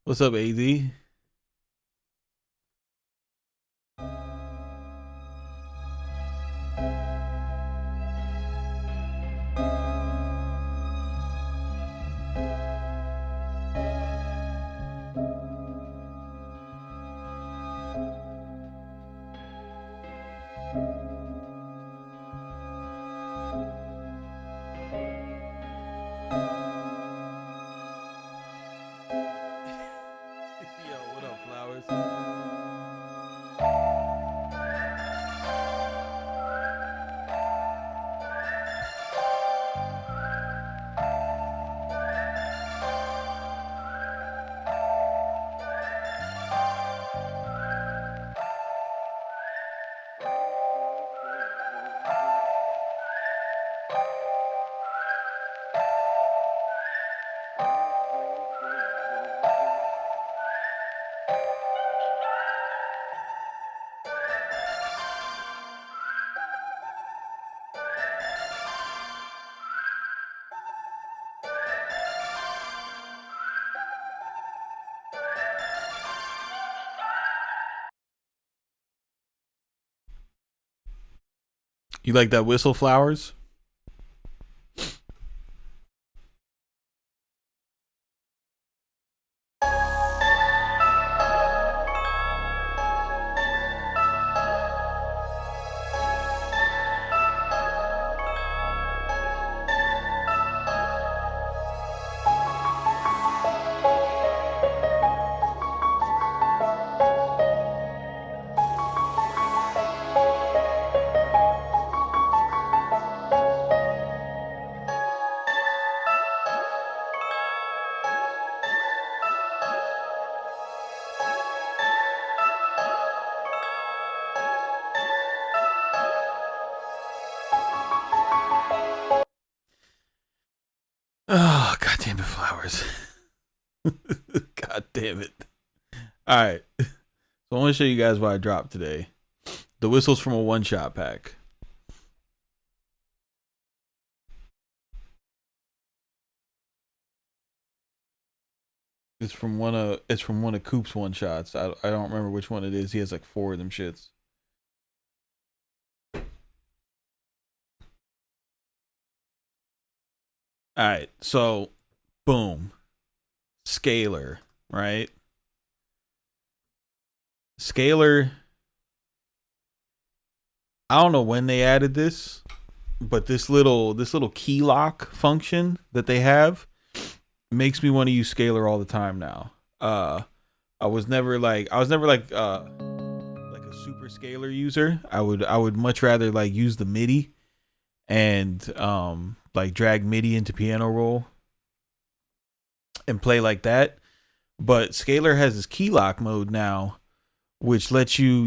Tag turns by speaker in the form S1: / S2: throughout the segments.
S1: What's up, AD? Yo, what up, Flowers? You like that whistle, Flowers? Oh, god damn it, Flowers. God damn it. Alright. So I want to show you guys what I dropped today. The whistles from a one-shot pack. It's from one of Coop's one shots. I don't remember which one it is. He has like four of them shits. Alright, so boom. Scalar, right? Scalar, I don't know when they added this, but this little key lock function that they have makes me want to use Scalar all the time now. I was never like a super Scalar user. I would much rather like use the Midi and like drag Midi into piano roll and play like that. But Scalar has this key lock mode now, which lets you,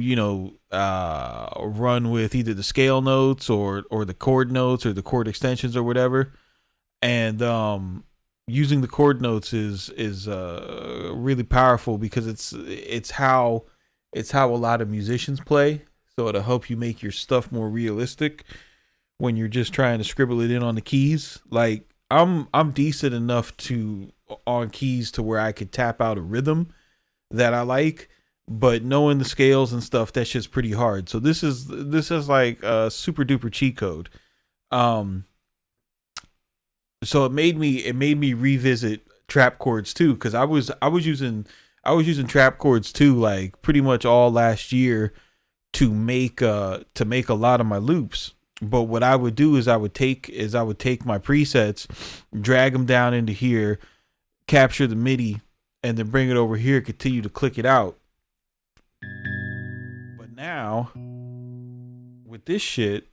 S1: run with either the scale notes or the chord notes or the chord extensions or whatever. And using the chord notes is really powerful because it's how a lot of musicians play. So it'll help you make your stuff more realistic when you're just trying to scribble it in on the keys. Like I'm decent enough to on keys to where I could tap out a rhythm that I like, but knowing the scales and stuff, that shit's pretty hard. So this is like a super duper cheat code. Um, so it made me revisit Trap Chords too, because I was using Trap Chords too, like pretty much all last year to make a lot of my loops. But what I would do is I would take my presets, drag them down into here, capture the MIDI, and then bring it over here, continue to click it out. But now with this shit,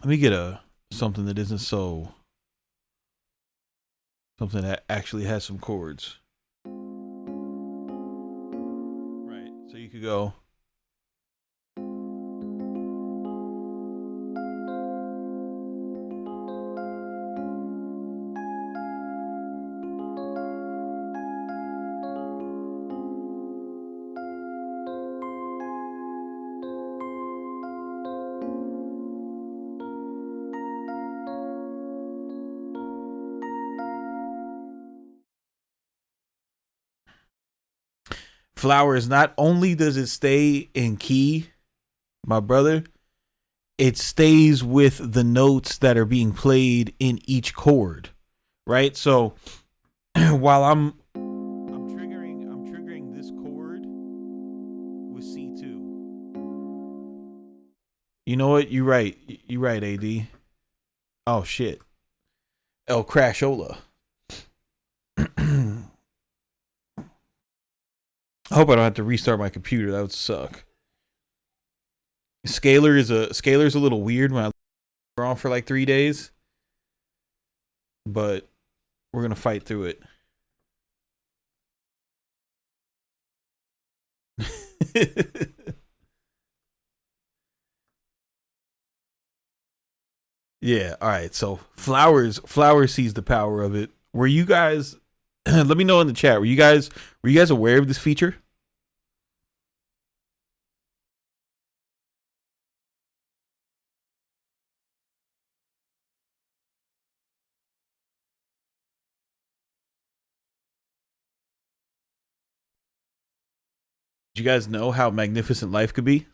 S1: let me get a something that isn't so something that actually has some chords. Right. So you could go Flowers, not only does it stay in key, my brother, it stays with the notes that are being played in each chord, right? So while I'm triggering this chord with C2. You know what? You're right. You're right, AD. Oh shit. El Crashola. I hope I don't have to restart my computer. That would suck. Scalar's a little weird when I on for like 3 days, but we're gonna fight through it. Yeah, all right. So flowers sees the power of it. Were you guys let me know in the chat. Were you guys aware of this feature? Did you guys know how magnificent life could be?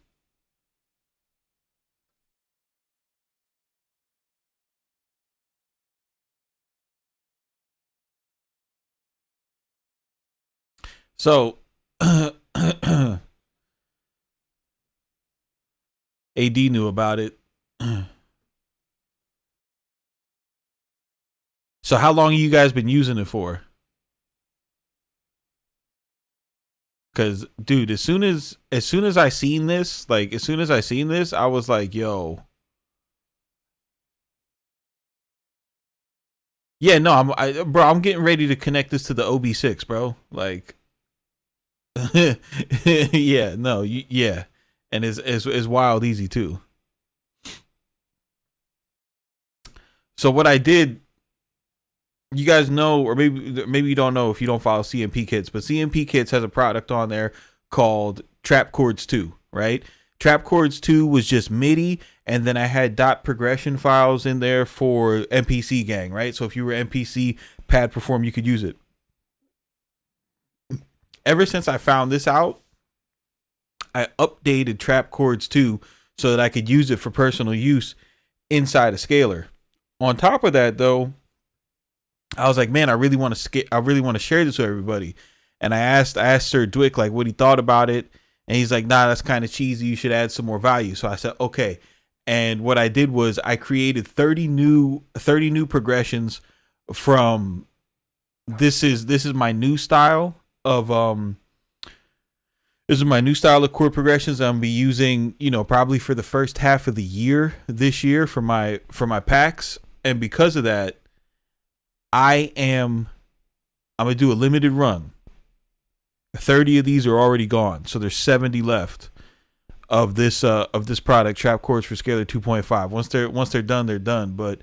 S1: So AD knew about it. So how long have you guys been using it for? Cause dude, as soon as I seen this, I was like, yo. Yeah, no, bro, I'm getting ready to connect this to the OB6, bro. Like yeah, no, yeah. And it's wild easy too. So what I did, you guys know, or maybe you don't know if you don't follow CMP Kits, but CMP Kits has a product on there called Trap Chords 2, right? Trap Chords 2 was just MIDI, and then I had dot progression files in there for MPC gang, right? So if you were MPC pad perform, you could use it. Ever since I found this out, I updated Trap Chords 2 so that I could use it for personal use inside a scaler. On top of that, though, I was like, man, I really want to share this with everybody. And I asked Sir Dwick like what he thought about it, and he's like, nah, that's kind of cheesy. You should add some more value. So I said, okay. And what I did was I created 30 new progressions from this is my new style of this is my new style of chord progressions I'm gonna be using, probably for the first half of the year this year for my packs. And because of that, I'm gonna do a limited run. 30 of these are already gone, so there's 70 left of this product, Trap Chords for Scalar 2.5. Once they're done, they're done. But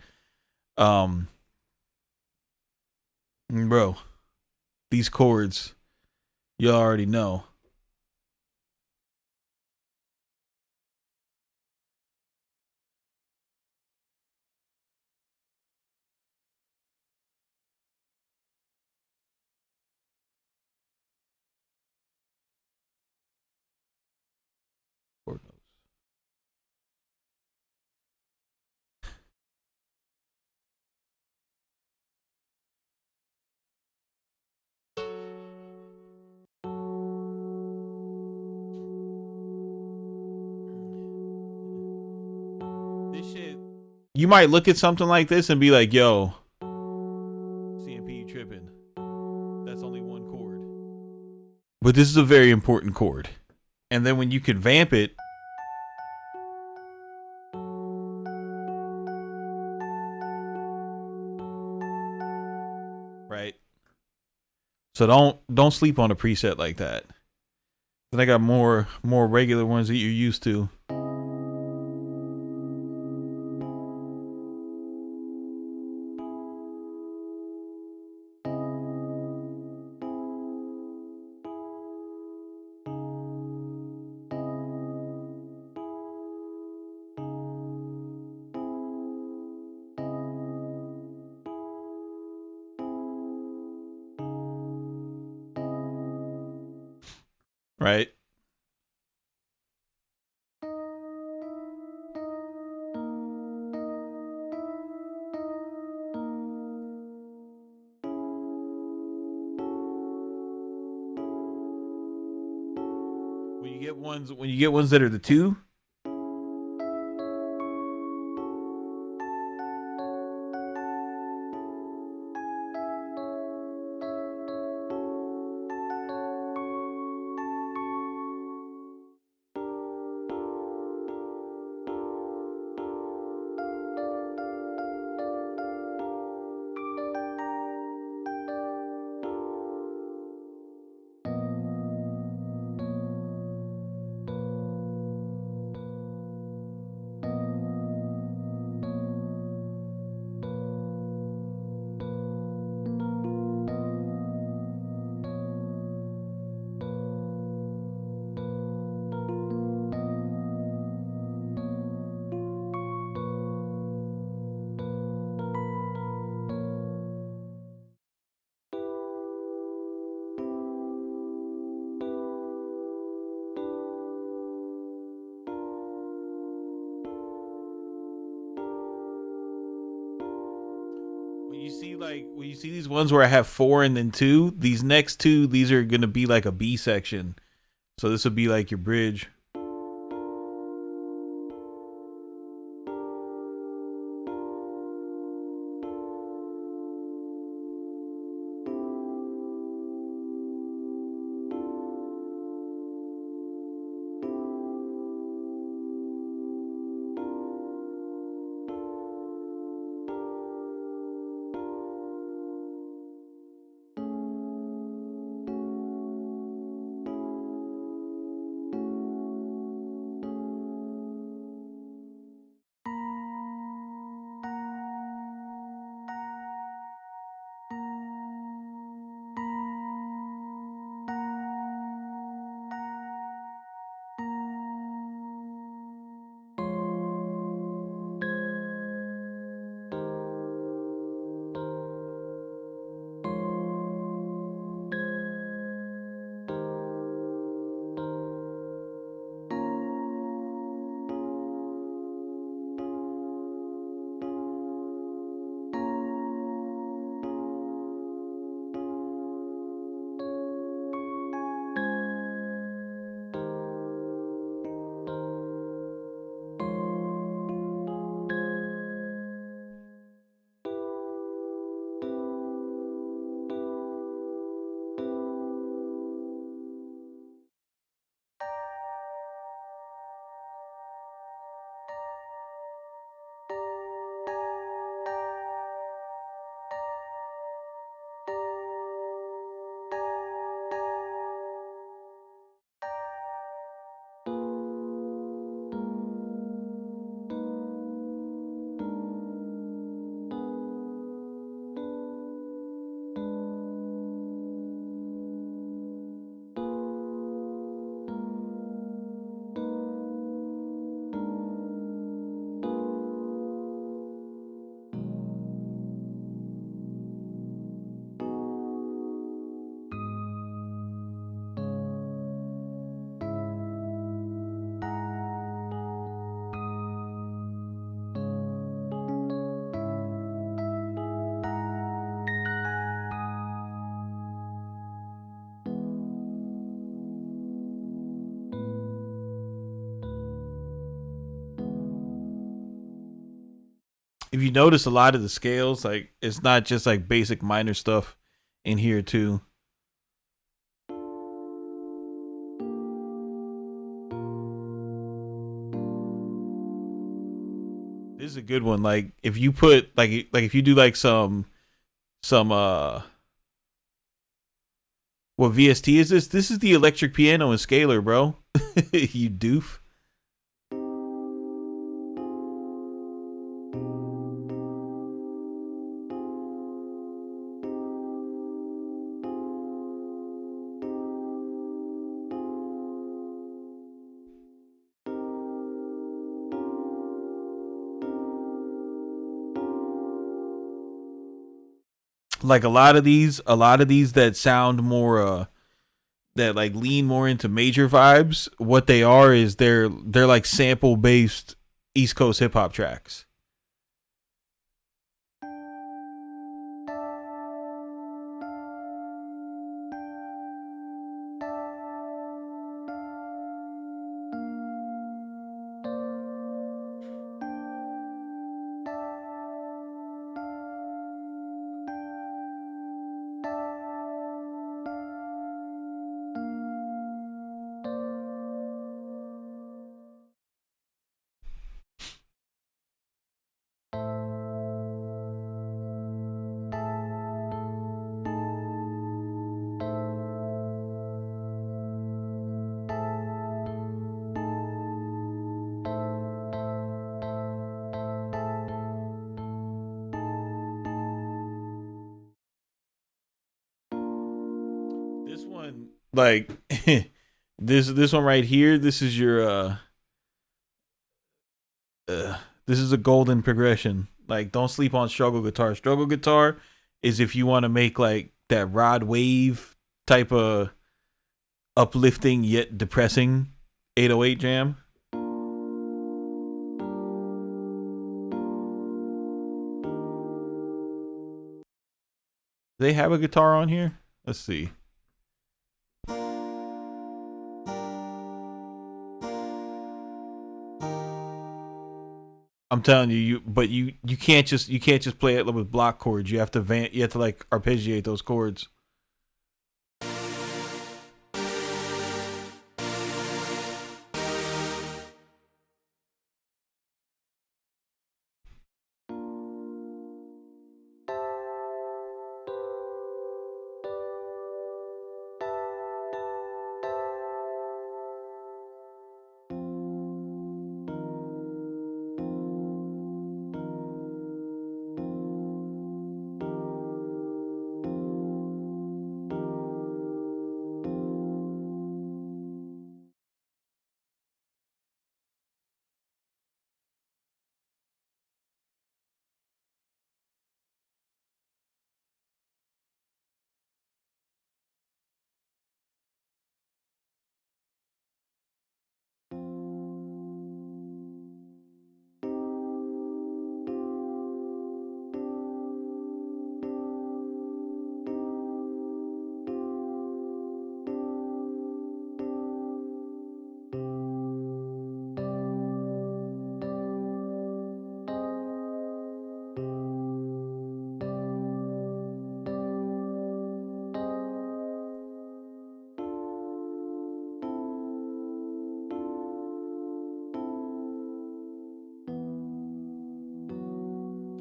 S1: bro, these chords, you already know. Chord notes. This shit, you might look at something like this and be like, yo, CMP, you tripping. That's only one chord. But this is a very important chord. And then when you can vamp it, right? So don't sleep on a preset like that. Then I got more regular ones that you're used to. right? When you get ones that are the two, when you see these ones where I have four and then two, these next two, these are gonna be like a B section. So this would be like your bridge. If you notice a lot of the scales, like it's not just like basic minor stuff in here too. This is a good one. Like if you put like if you do like some what VST is this? This is the electric piano and scalar, bro. You doof. Like a lot of these that sound more that like lean more into major vibes. What they are is they're like sample based East Coast hip hop tracks. This one, like this one right here, this is your this is a golden progression. Like, don't sleep on struggle guitar. Struggle guitar is if you want to make like that rod wave type of uplifting yet depressing 808 jam. Do they have a guitar on here? Let's see. I'm telling you, you can't just play it with block chords. You have to you have to like arpeggiate those chords.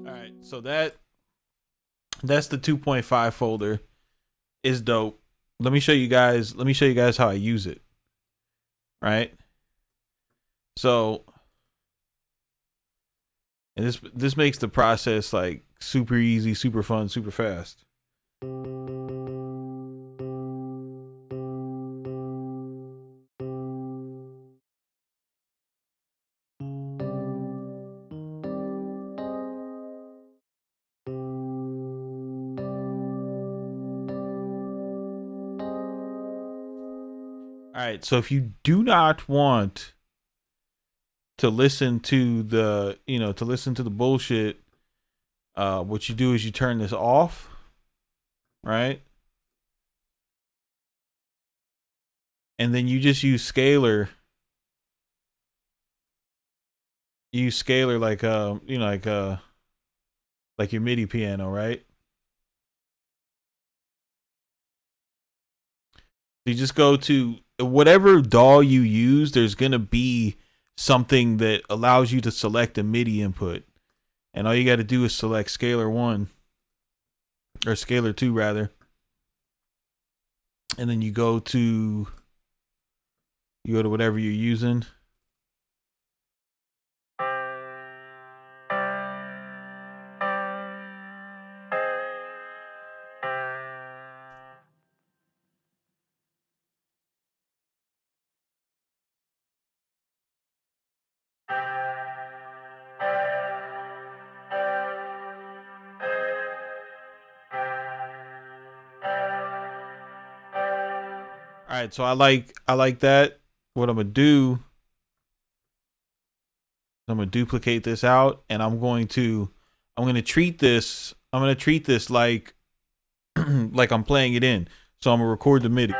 S1: All right, so that's the 2.5 folder. Is dope. Let me show you guys. Let me show you guys how I use it. Right. So, and this makes the process like super easy, super fun, super fast. All right. So if you do not want to listen to the, to listen to the bullshit, what you do is you turn this off, right? And then you just use scalar. You use scalar like your MIDI piano, right? You just go to whatever DAW you use. There's gonna be something that allows you to select a MIDI input, and all you got to do is select scalar 1 or scalar 2 rather, and then you go to whatever you're using. All All right, so I like that. What I'm gonna duplicate this out, and I'm gonna treat this like like I'm playing it in. So I'm gonna record the MIDI.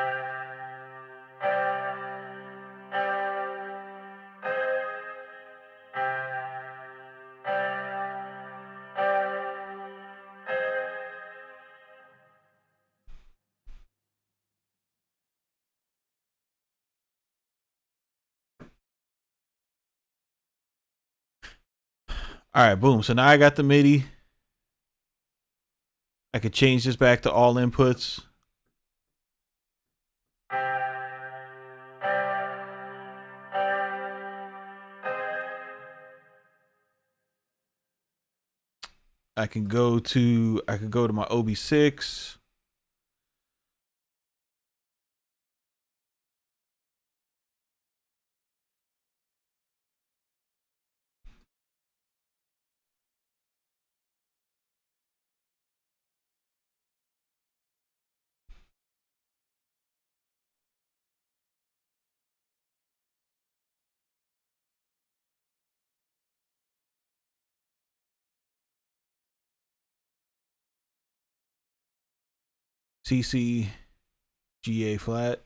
S1: All right, boom. So now I got the MIDI. I could change this back to all inputs. I could go to my OB6. CC GA flat.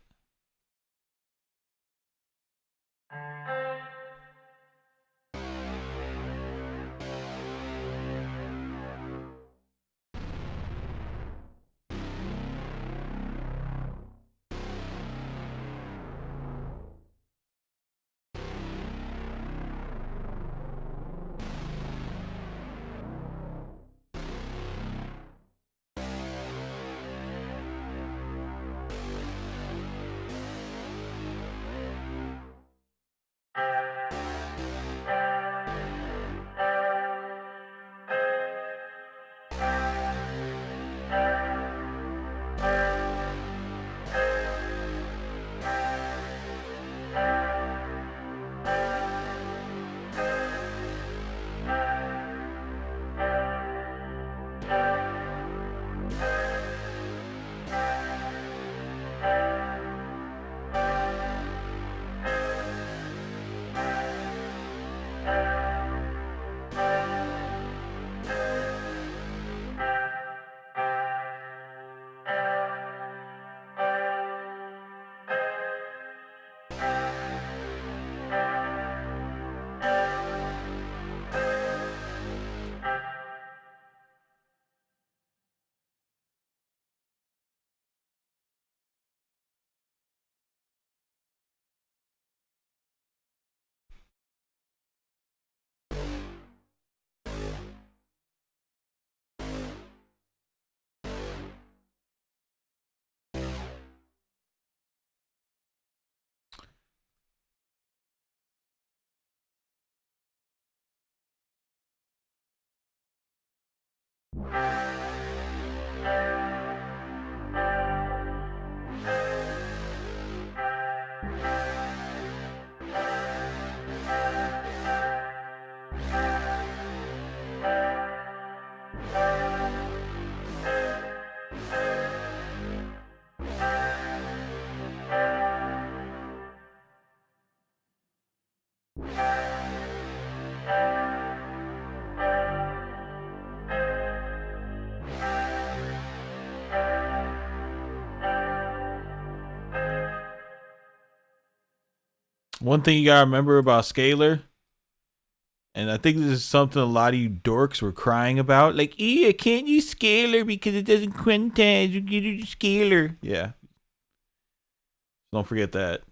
S1: One thing you gotta remember about scalar, and I think this is something a lot of you dorks were crying about, like, I can't use scalar because it doesn't quantize. You can use scalar. Yeah, don't forget that.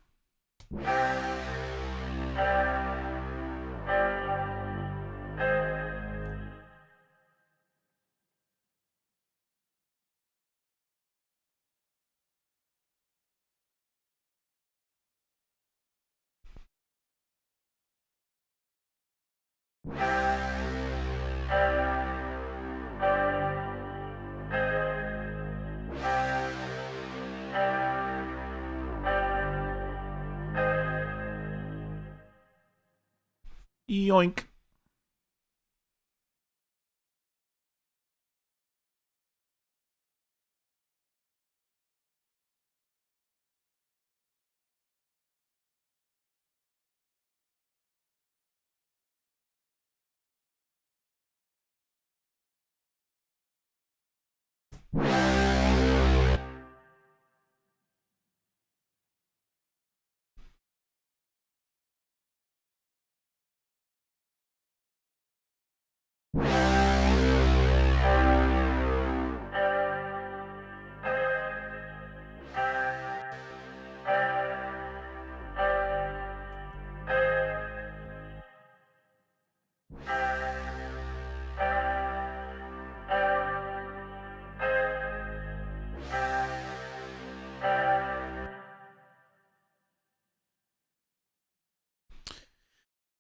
S1: Yoink.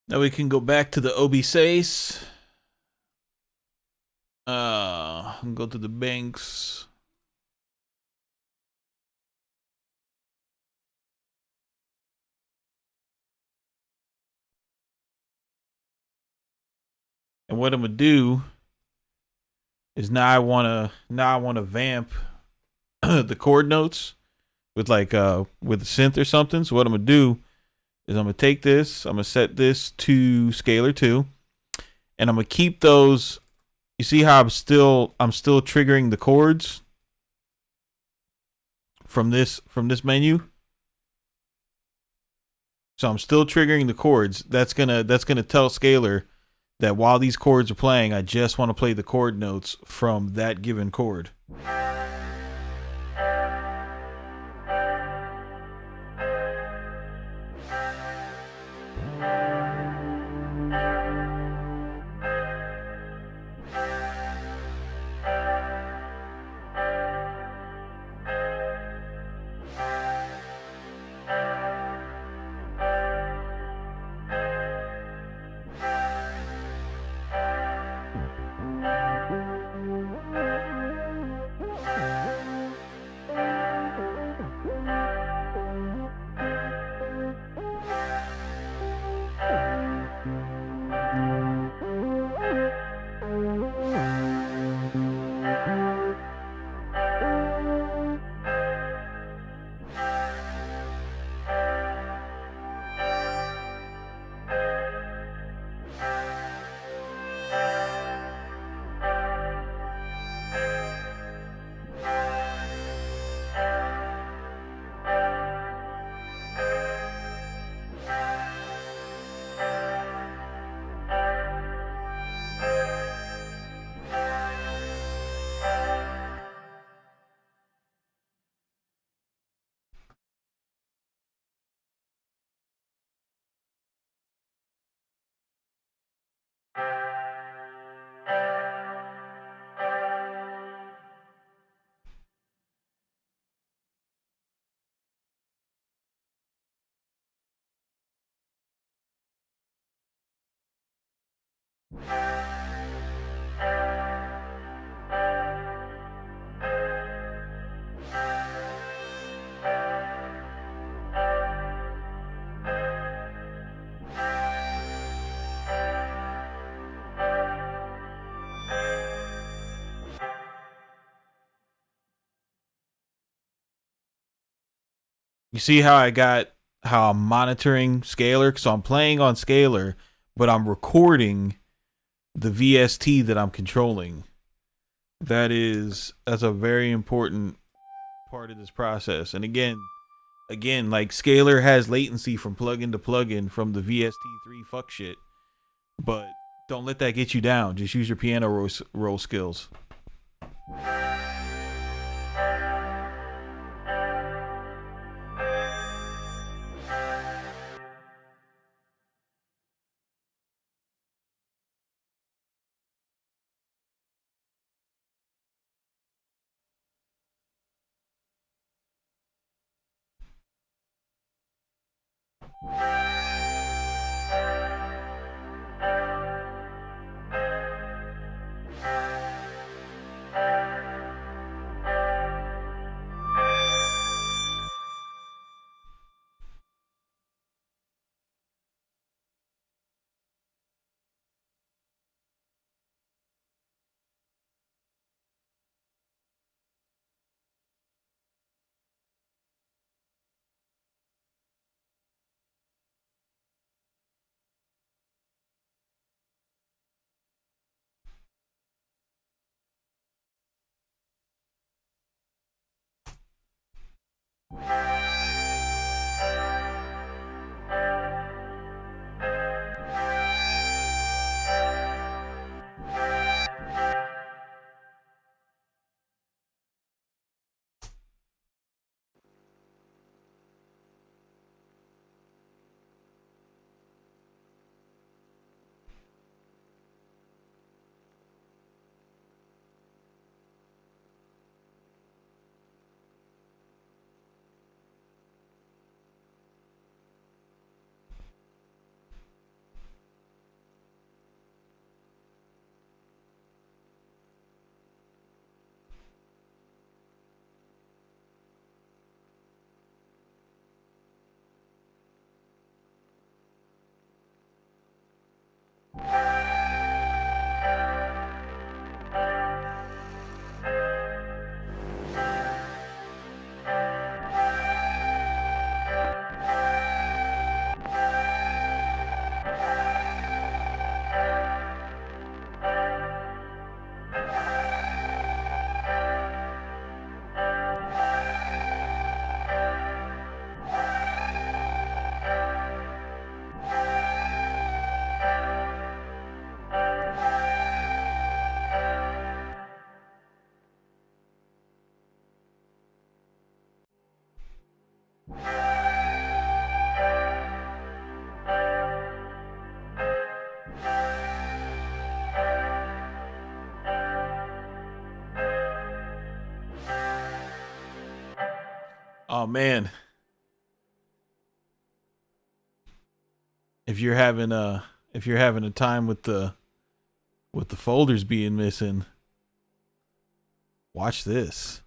S1: Now we can go back to the OB6. Go to the banks. And what I'm gonna do is now I wanna vamp the chord notes with with a synth or something. So what I'm gonna do is I'm gonna take this, I'm gonna set this to scalar 2, and I'm gonna keep those. You see how I'm still triggering the chords from this menu. So I'm still triggering the chords. That's gonna tell scalar that while these chords are playing, I just want to play the chord notes from that given chord. You see how I'm monitoring scalar? So I'm playing on scalar, but I'm recording the VST that I'm controlling. That's a very important part of this process. And again, like scalar has latency from plugin to plugin from the VST3 fuck shit. But don't let that get you down. Just use your piano roll skills. Oh man, if you're having a time with the folders being missing, watch this.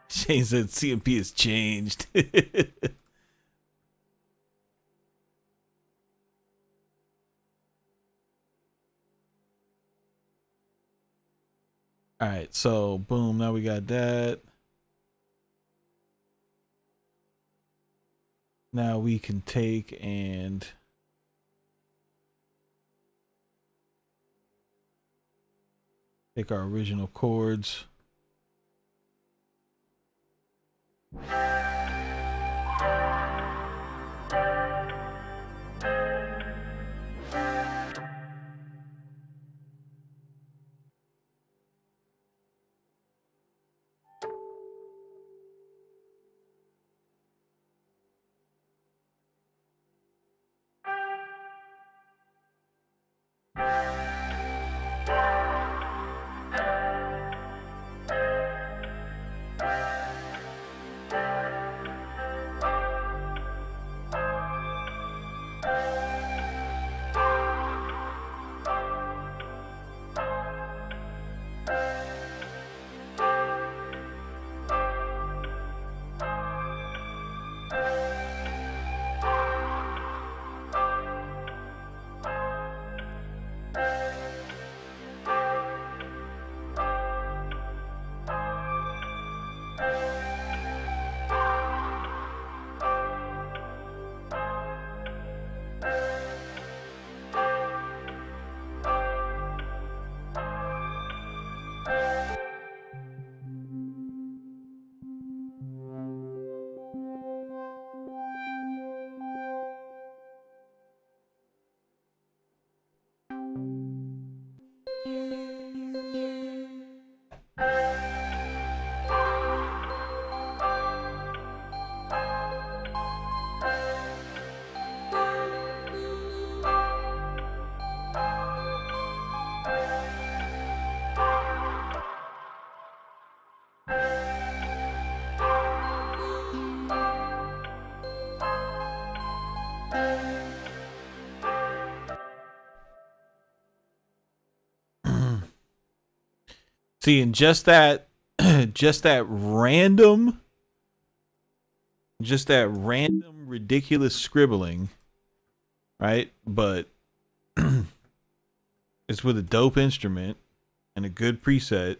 S1: Shane said CMP has changed. All right, so boom, now we got that. Now we can take and take our original chords. See, and just that, just that random, ridiculous scribbling, right? But it's with a dope instrument and a good preset.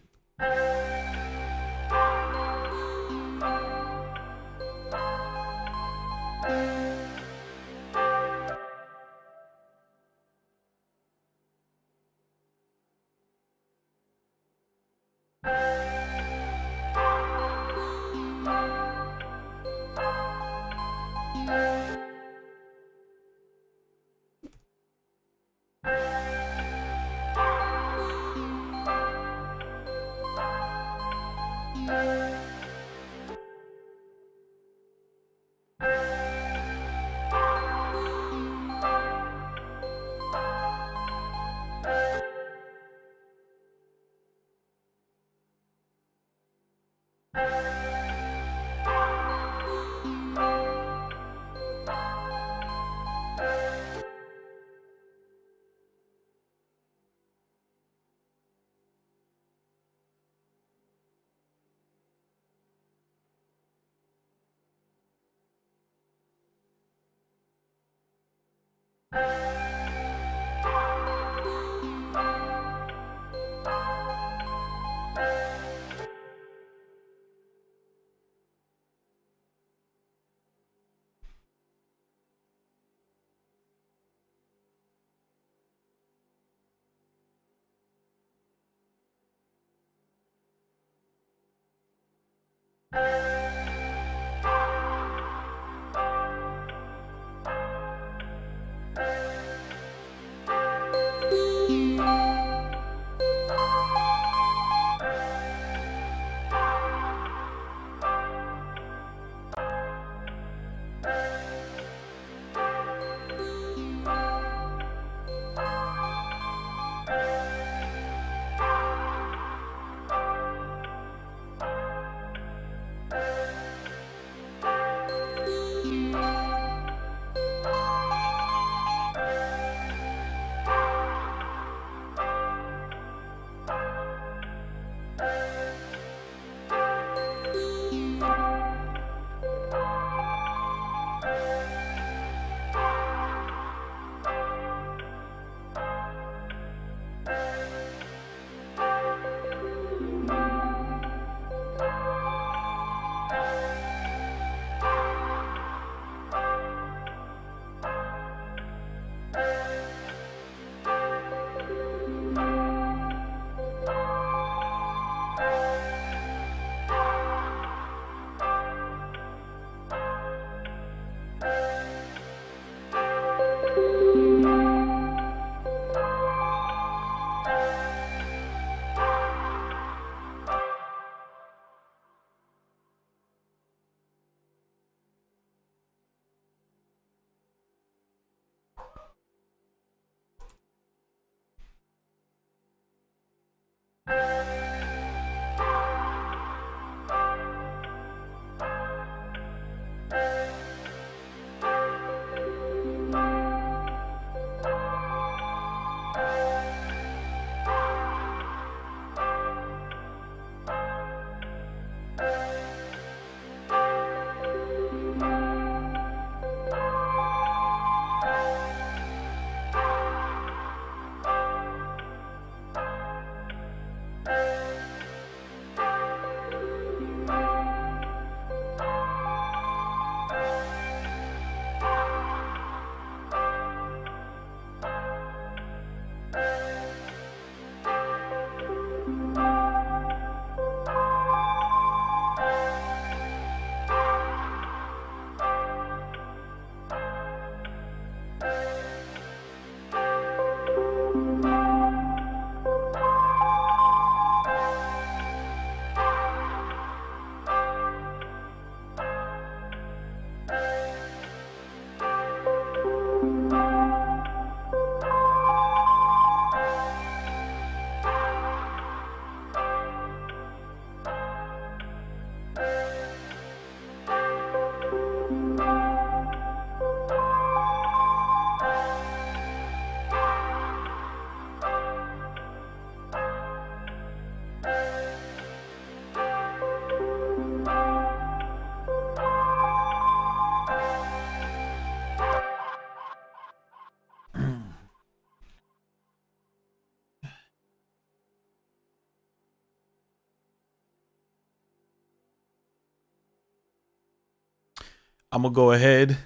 S1: I'm gonna go ahead.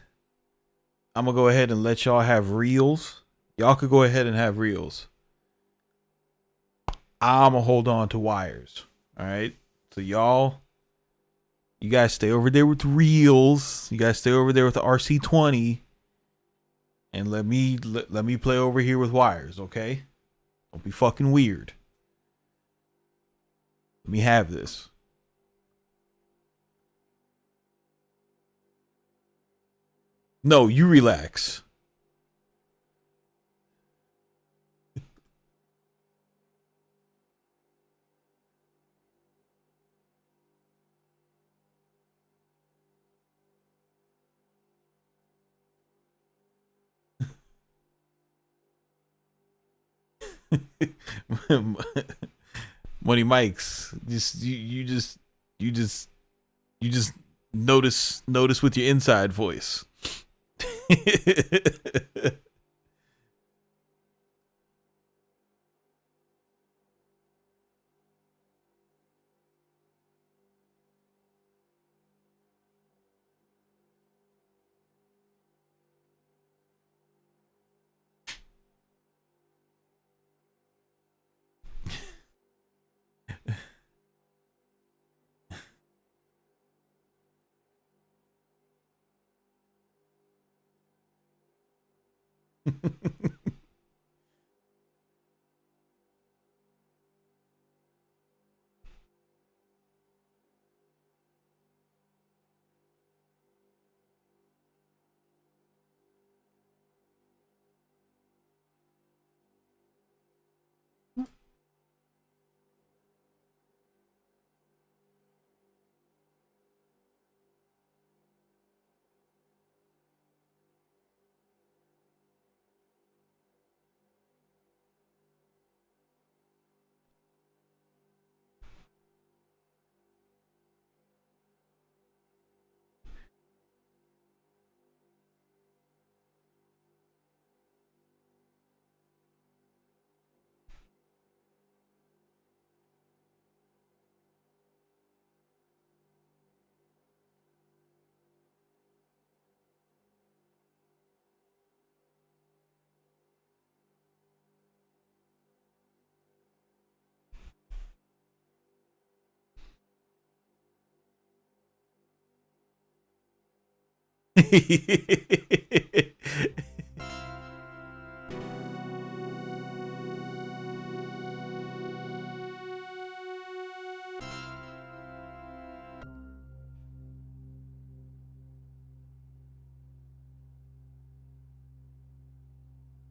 S1: I'm gonna go ahead and let y'all have reels. Y'all could go ahead and have reels. I'm gonna hold on to wires. All right. So y'all, you guys stay over there with reels. You guys stay over there with the RC20, and let me play over here with wires. Okay. Don't be fucking weird. Let me have this. No, you relax. Money Mike's. Just you just you just notice with your inside voice.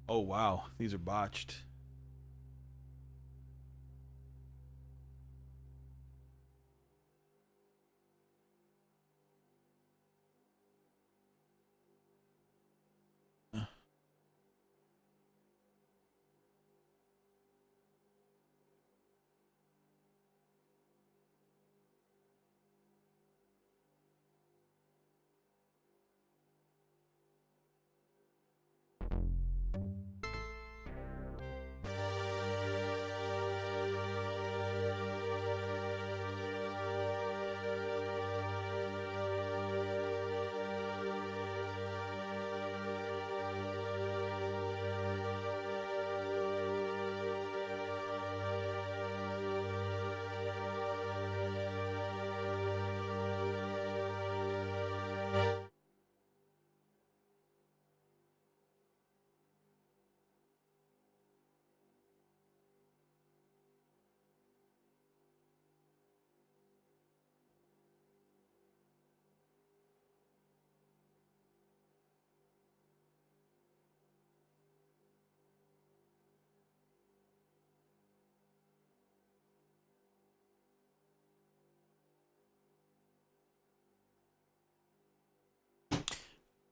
S1: Oh wow, these are botched.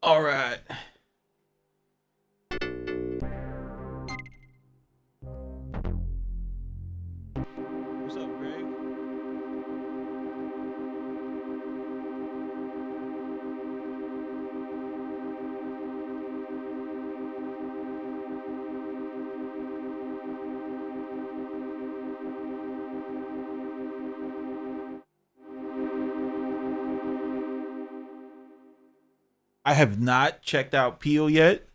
S1: All right. What's up, Greg? I have not checked out Peel yet.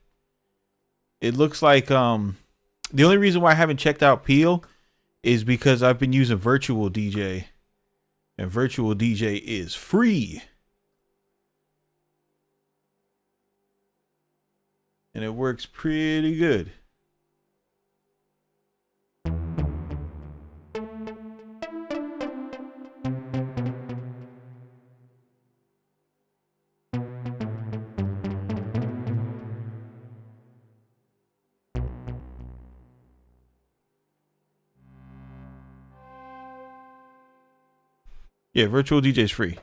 S1: It looks like the only reason why I haven't checked out Peel is because I've been using Virtual DJ, and Virtual DJ is free. And it works pretty good. Yeah, Virtual DJ is free.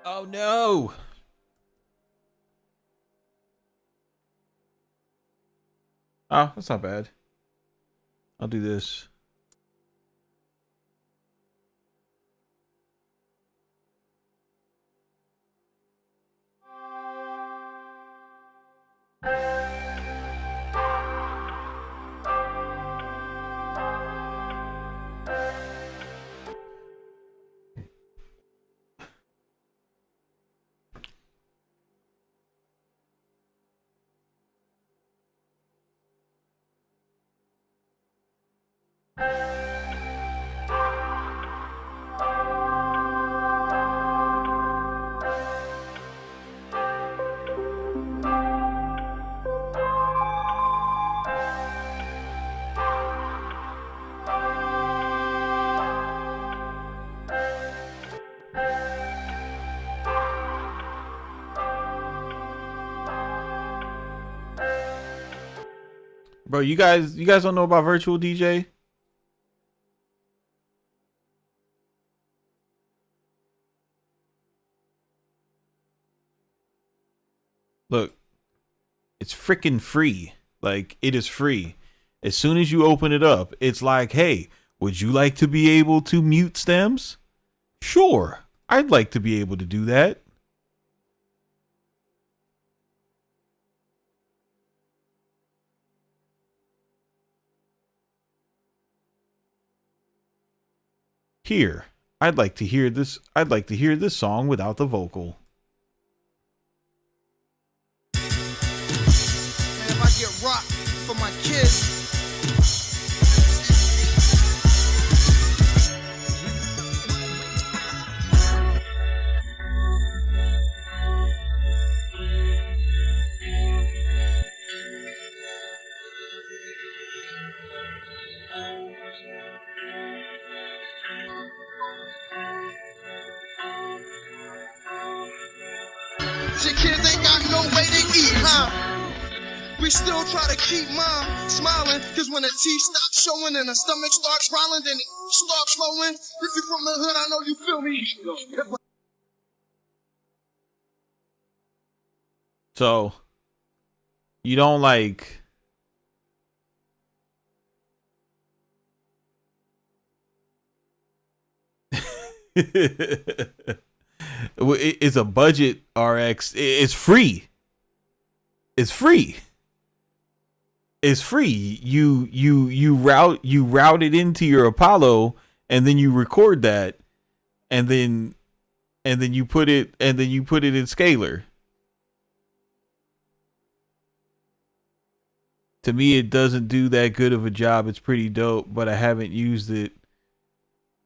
S1: Oh no. Oh, that's not bad. I'll do this. Bro, you guys don't know about Virtual DJ? Look, it's freaking free. Like, it is free. As soon as you open it up, it's like, hey, would you like to be able to mute stems? Sure, I'd like to be able to do that. Here, I'd like to hear this. I'd like to hear this song without the vocal.
S2: And if I get rocked for my kids, your kids ain't got no way to eat, huh? We still try to keep mom smiling, cause when the teeth stop showing and the stomach starts growling, then it starts flowing. If you're from the hood, I know you feel me.
S1: So, you don't like... It's a budget RX. It's free. It's free. It's free. You route it into your Apollo, and then you record that, and then you put it in Scalar. To me, it doesn't do that good of a job. It's pretty dope, but I haven't used it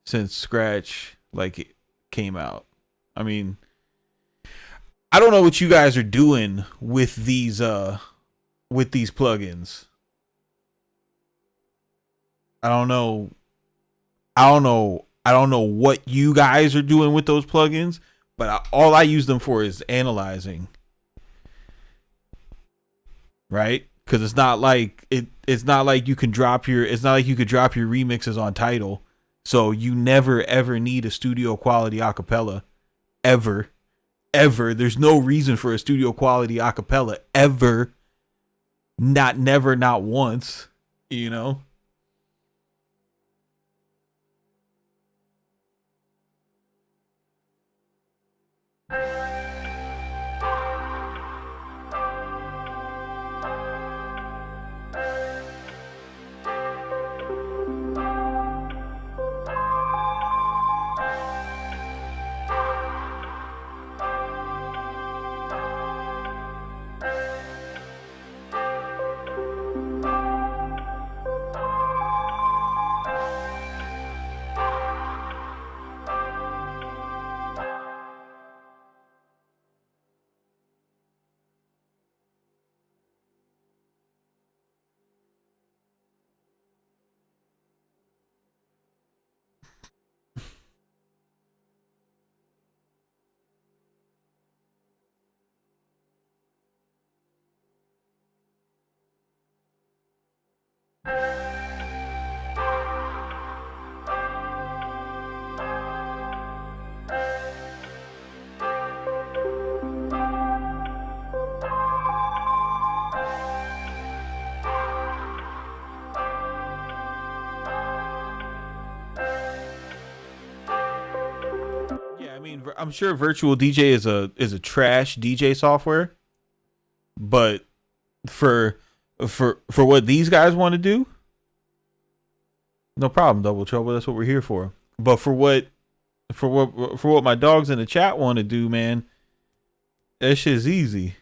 S1: since Scratch like it came out. I mean, I don't know what you guys are doing with these plugins. I don't know. I don't know what you guys are doing with those plugins, but all I use them for is analyzing. Right? Because it's not like it's not like you can drop your remixes on Tidal, so you never ever need a studio quality acapella ever. There's no reason for a studio quality acapella ever. Not never, not once. You know. Yeah, I mean, I'm sure Virtual DJ is a trash DJ software, but for what these guys want to do, no problem, Double Trouble. That's what we're here for. But for what my dogs in the chat want to do, man, that shit's easy.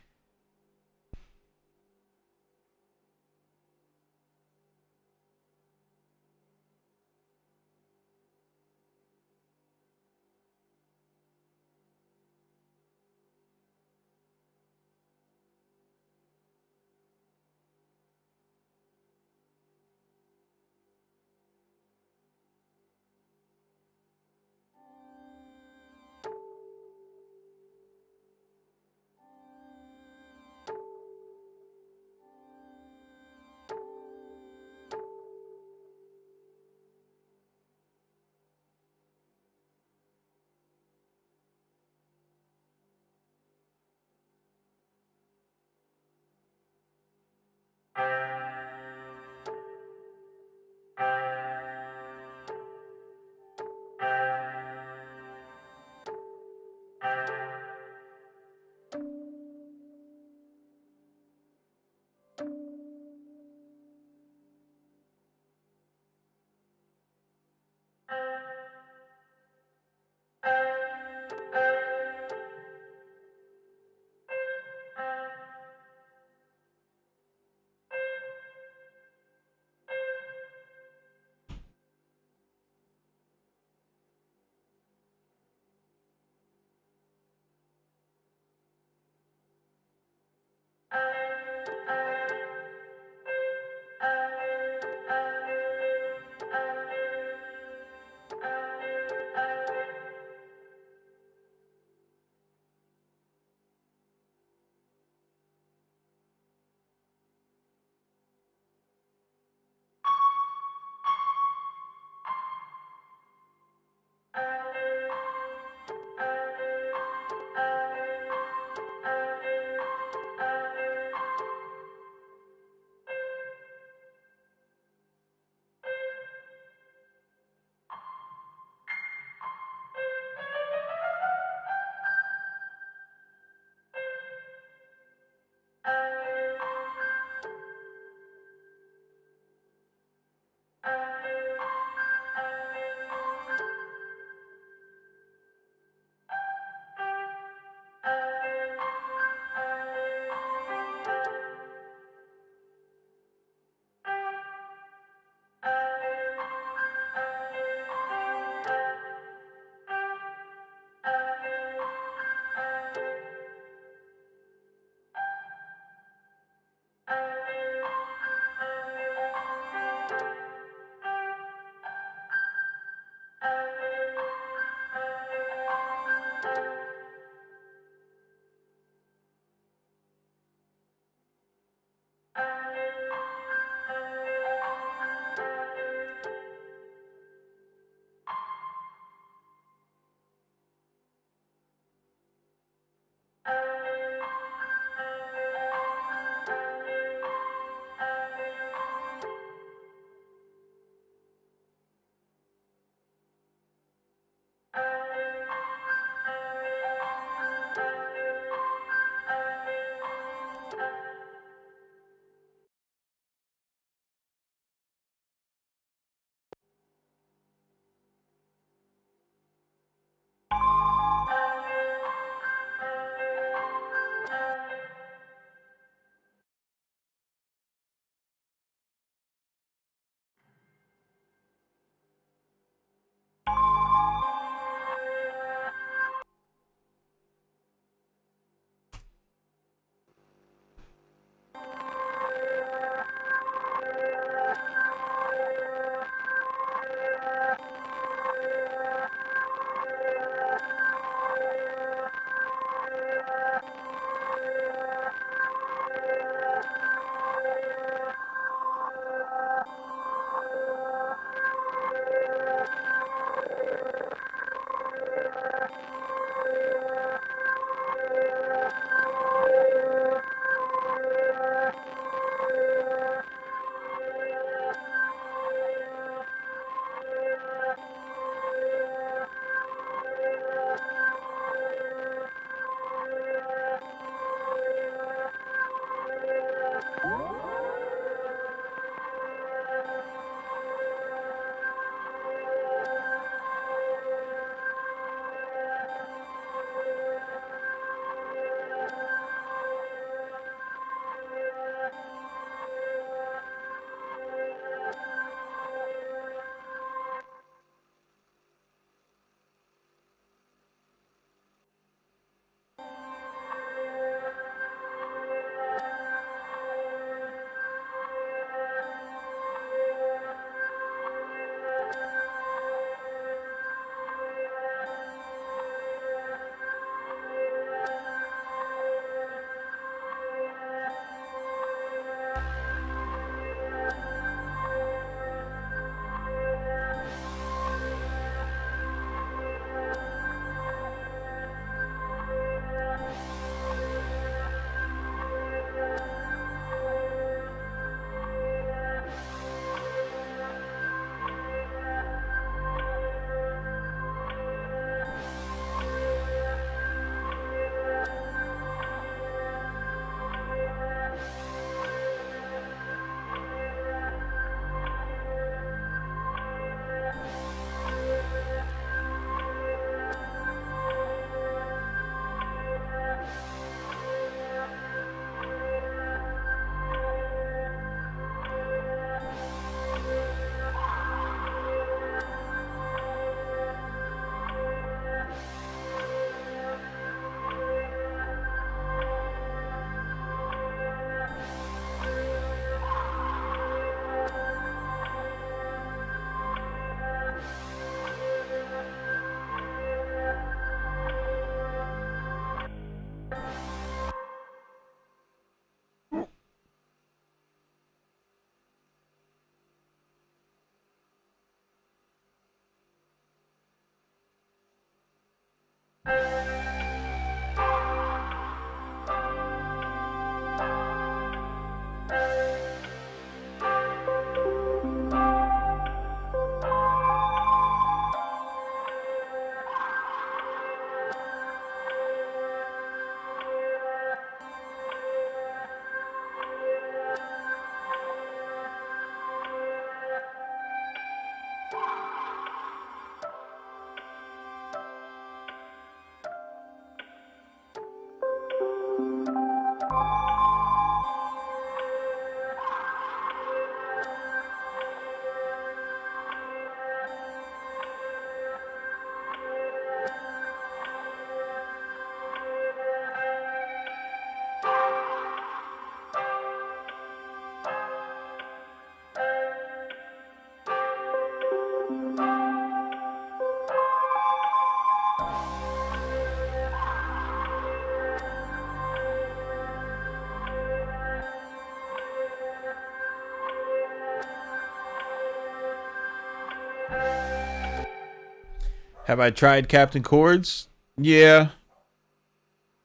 S1: Have I tried Captain Chords? Yeah.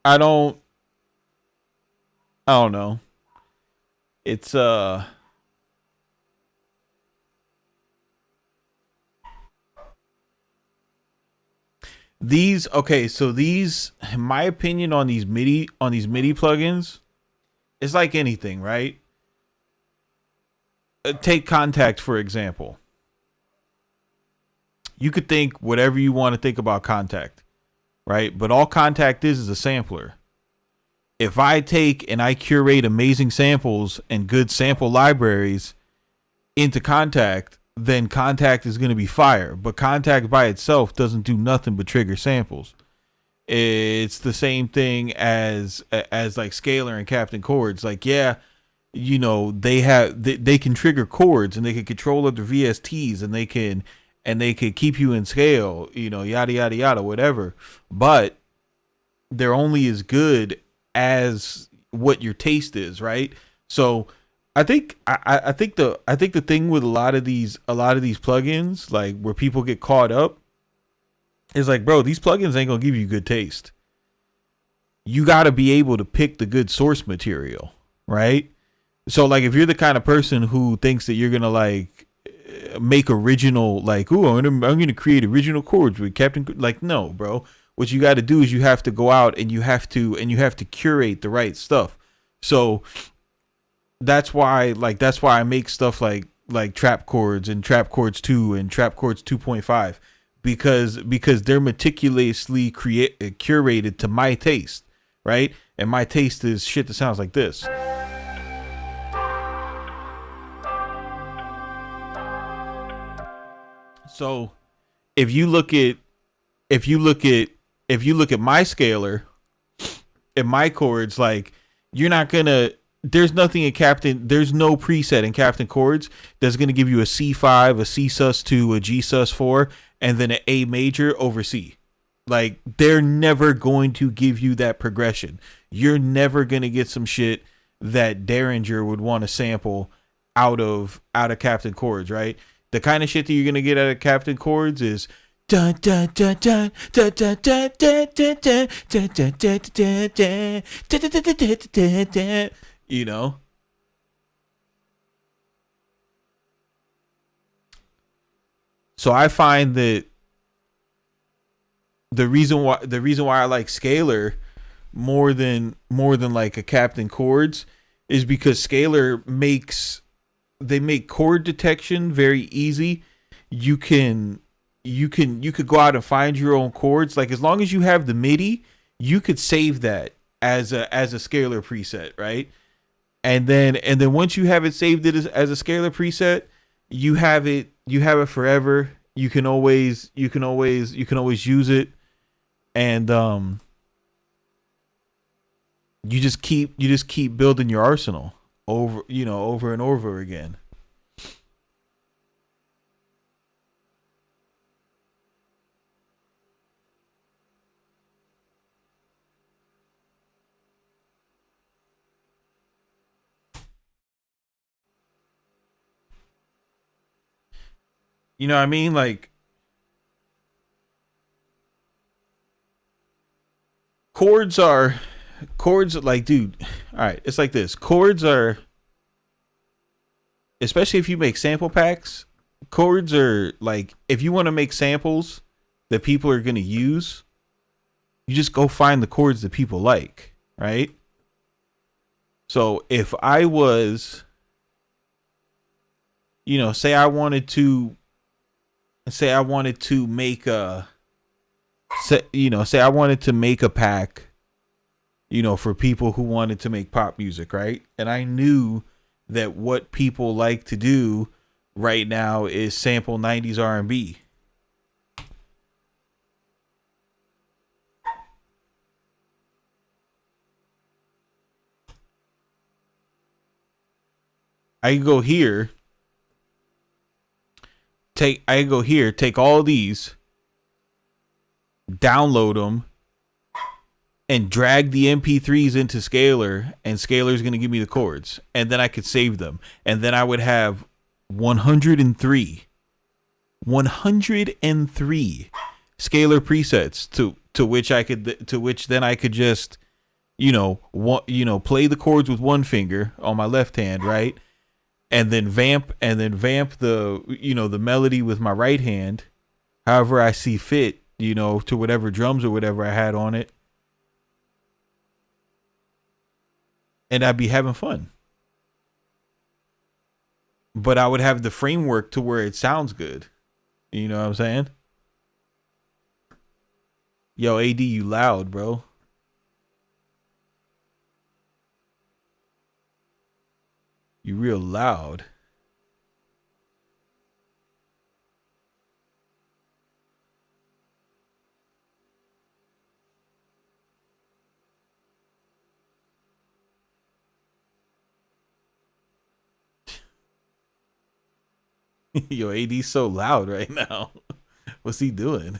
S1: I don't I don't know. It's these okay, so these my opinion on these MIDI plugins, it's like anything, right? Take Contact for example. You could think whatever you want to think about Contact, right? But all Contact is a sampler. If I take and I curate amazing samples and good sample libraries into Contact, then Contact is going to be fire. But Contact by itself doesn't do nothing but trigger samples. It's the same thing as like Scalar and Captain Chords. Like, yeah, you know, they can trigger chords and they can control other VSTs and they can keep you in scale, you know, yada yada yada, whatever. But they're only as good as what your taste is, right? So I think the thing with a lot of these plugins, like where people get caught up, is like, bro, these plugins ain't gonna give you good taste. You got to be able to pick the good source material, right? So like if you're the kind of person who thinks that you're gonna like make original, like, ooh, I'm gonna create original chords with Captain, like, no, bro. What you got to do is you have to go out and you have to curate the right stuff. So that's why I make stuff like Trap Chords and Trap Chords 2 and Trap Chords 2.5 because they're meticulously curated to my taste, right? And my taste is shit that sounds like this. So if you look at my scalar and my chords, like, you're not gonna, there's no preset in Captain Chords that's gonna give you a C5, a C sus2, a G sus4, and then an A major over C. Like, they're never going to give you that progression. You're never gonna get some shit that Derringer would want to sample out of Captain Chords, right? The kind of shit that you're gonna get out of Captain Chords is dun dun dun dun dun dun dun dun dun dun dun dun dun dun, you know. So I find that the reason why I like Scalar more than like a Captain Chords is because Scalar make chord detection very easy. You could go out and find your own chords. Like, as long as you have the MIDI, you could save that as a scalar preset, right? And then once you have it saved as a scalar preset, you have it forever. You can always use it, and you just keep building your arsenal over and over again. You know what I mean? Like, chords like, dude, all right, it's like this. Chords are, especially if you make sample packs, chords are like, if you want to make samples that people are going to use, you just go find the chords that people like, right? So if I was, say I wanted to make a, say I wanted to make a pack, for people who wanted to make pop music, right? And I knew that what people like to do right now is sample 90s R&B. I can go here, take all these, download them, and drag the MP3s into Scalar, and Scalar's going to give me the chords, and then I could save them, and then I would have 103 scalar presets to which then I could just play the chords with one finger on my left hand, right? And then vamp the the melody with my right hand, however I see fit, to whatever drums or whatever I had on it. And I'd be having fun. But I would have the framework to where it sounds good. You know what I'm saying? Yo, AD, you loud, bro. You real loud. Yo, AD's so loud right now. What's he doing?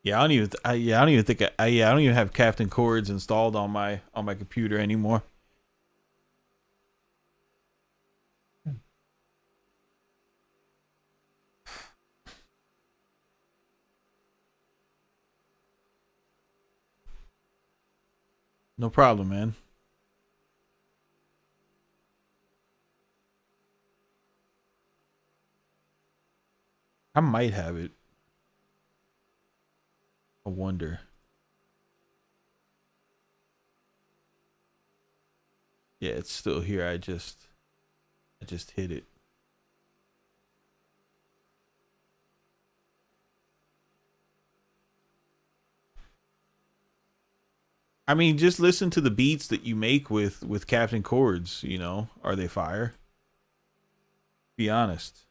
S1: Yeah, I don't even. I don't even think. I don't even have Captain Chords installed on my computer anymore. No problem, man. I might have it. I wonder. Yeah, it's still here. I just hit it. I mean, just listen to the beats that you make with Captain Chords. Are they fire? Be honest.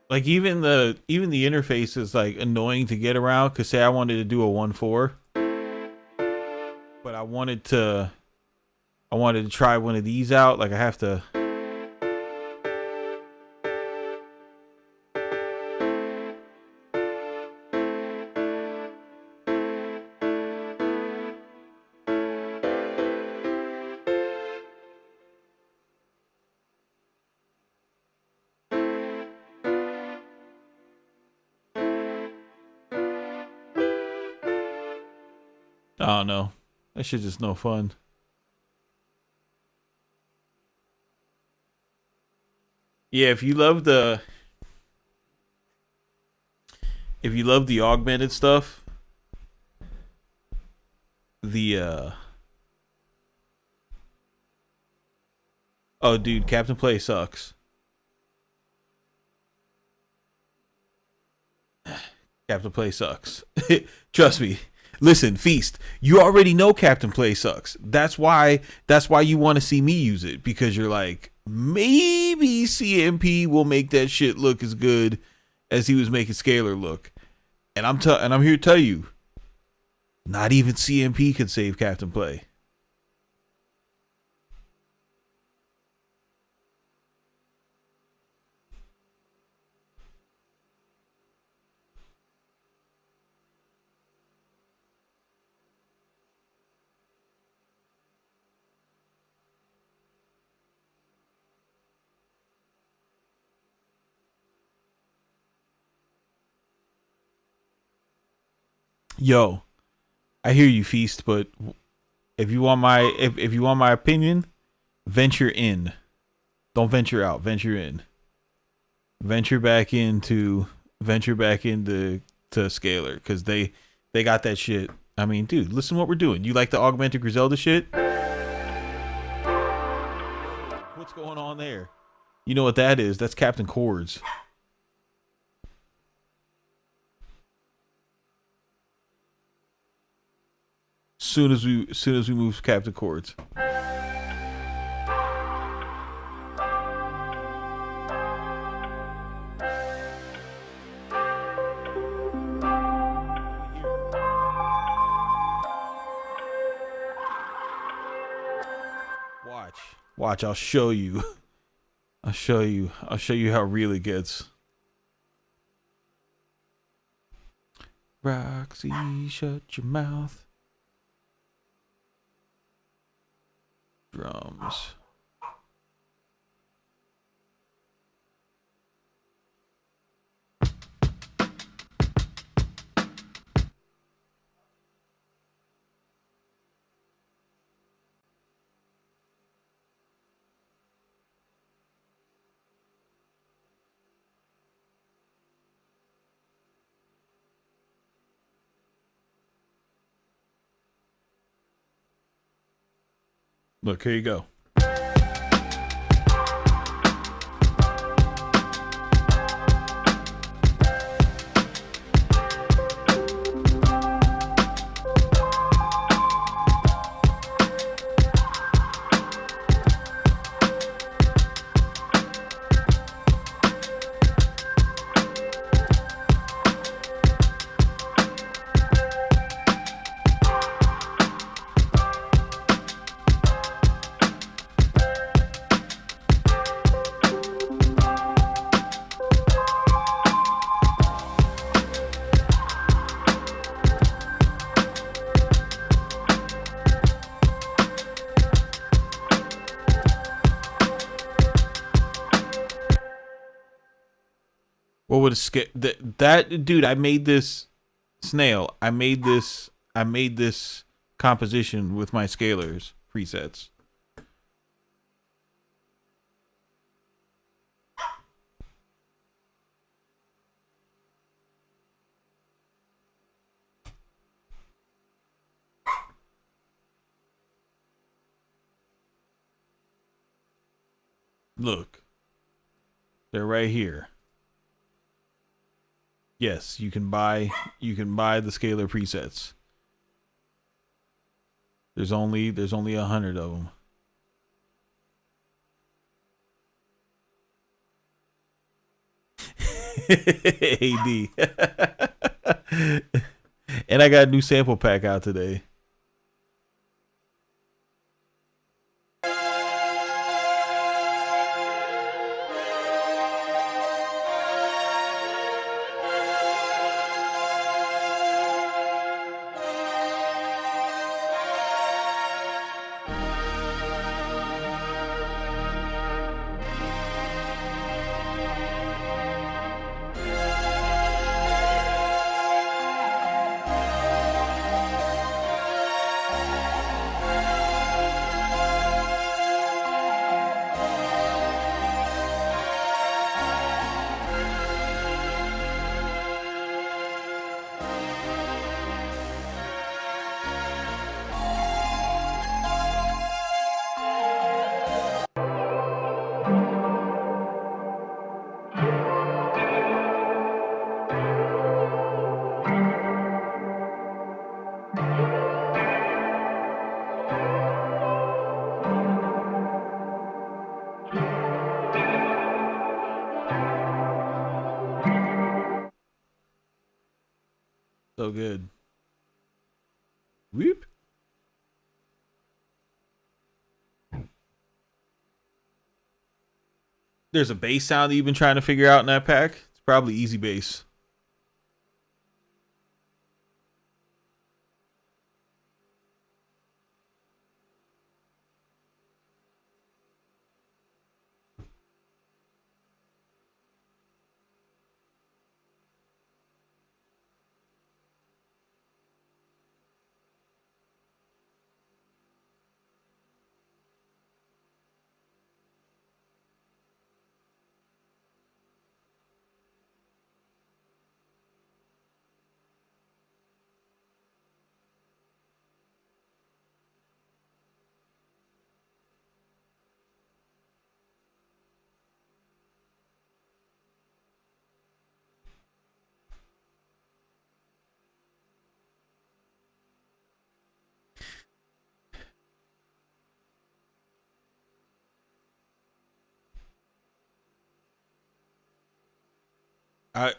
S1: Like even the interface is like annoying to get around. Cause say I wanted to do a 1/4, but I wanted to try one of these out. Like I have to. I don't know. That shit's just no fun. Yeah, if you love the augmented stuff, the oh dude, Captain Play sucks. Captain Play sucks. Trust me. Listen, Feast, you already know Captain Play sucks. That's why you want to see me use it, because you're like, maybe CMP will make that shit look as good as he was making Scalar look. And I'm here to tell you, not even CMP can save Captain Play. Yo, I hear you, Feast, but if you want my if you want my opinion, venture in. Don't venture out. Venture in. venture back into to scalar because they got that shit. I mean, dude, listen to what we're doing. You like the augmented Griselda shit? What's going on there? You know what that is? That's Captain Chords. Soon as we move Captain Chords. Watch, I'll show you. I'll show you how real it gets. Roxy, shut your mouth. Drums. Look, here you go. What would a scale that dude? I made this snail. I made this composition with my scalars presets. Look, they're right here. Yes, you can buy the scalar presets. There's only 100 of them. AD. And I got a new sample pack out today. So good. Whoop. There's a bass sound that you've been trying to figure out in that pack. It's probably easy bass.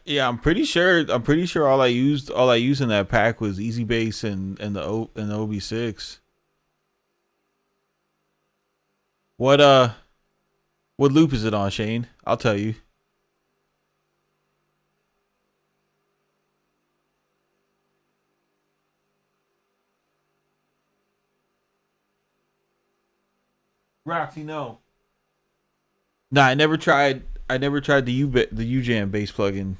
S1: Yeah, I'm pretty sure. I'm pretty sure all I used in that pack was Easy Bass and the OB6. What what loop is it on, Shane? I'll tell you. Roxy, no. Nah, I never tried. I never tried the UJam bass plugin.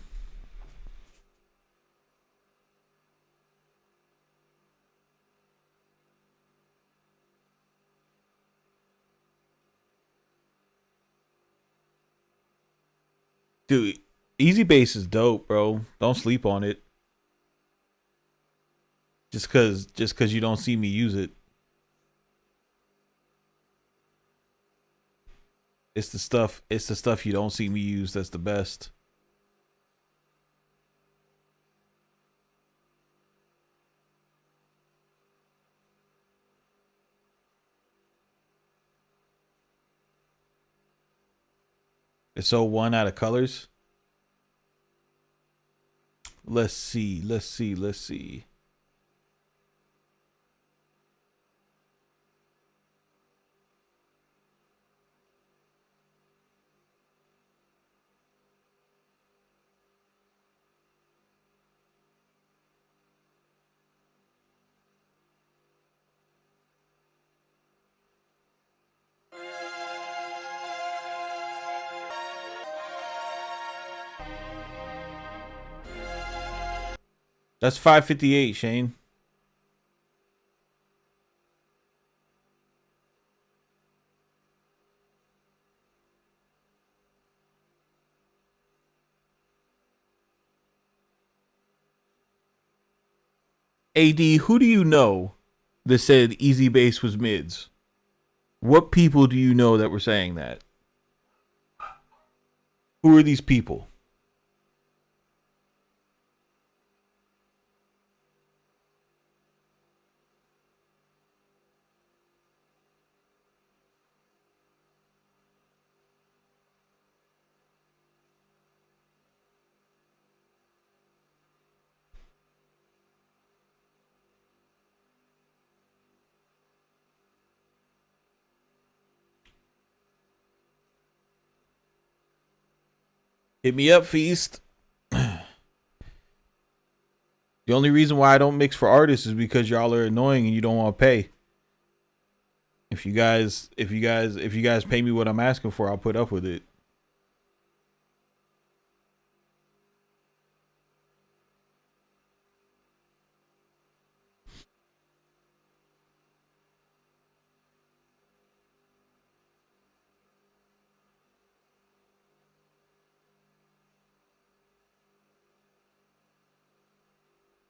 S1: Dude, Easy Bass is dope, bro. Don't sleep on it. Just cause you don't see me use it. It's the stuff you don't see me use that's the best. It's so one out of colors. Let's see. That's 558, Shane. AD, who do you know that said Easy Bass was mids? What people do you know that were saying that? Who are these people? Hit me up, Feast. The only reason why I don't mix for artists is because y'all are annoying and you don't want to pay. If you guys pay me what I'm asking for, I'll put up with it.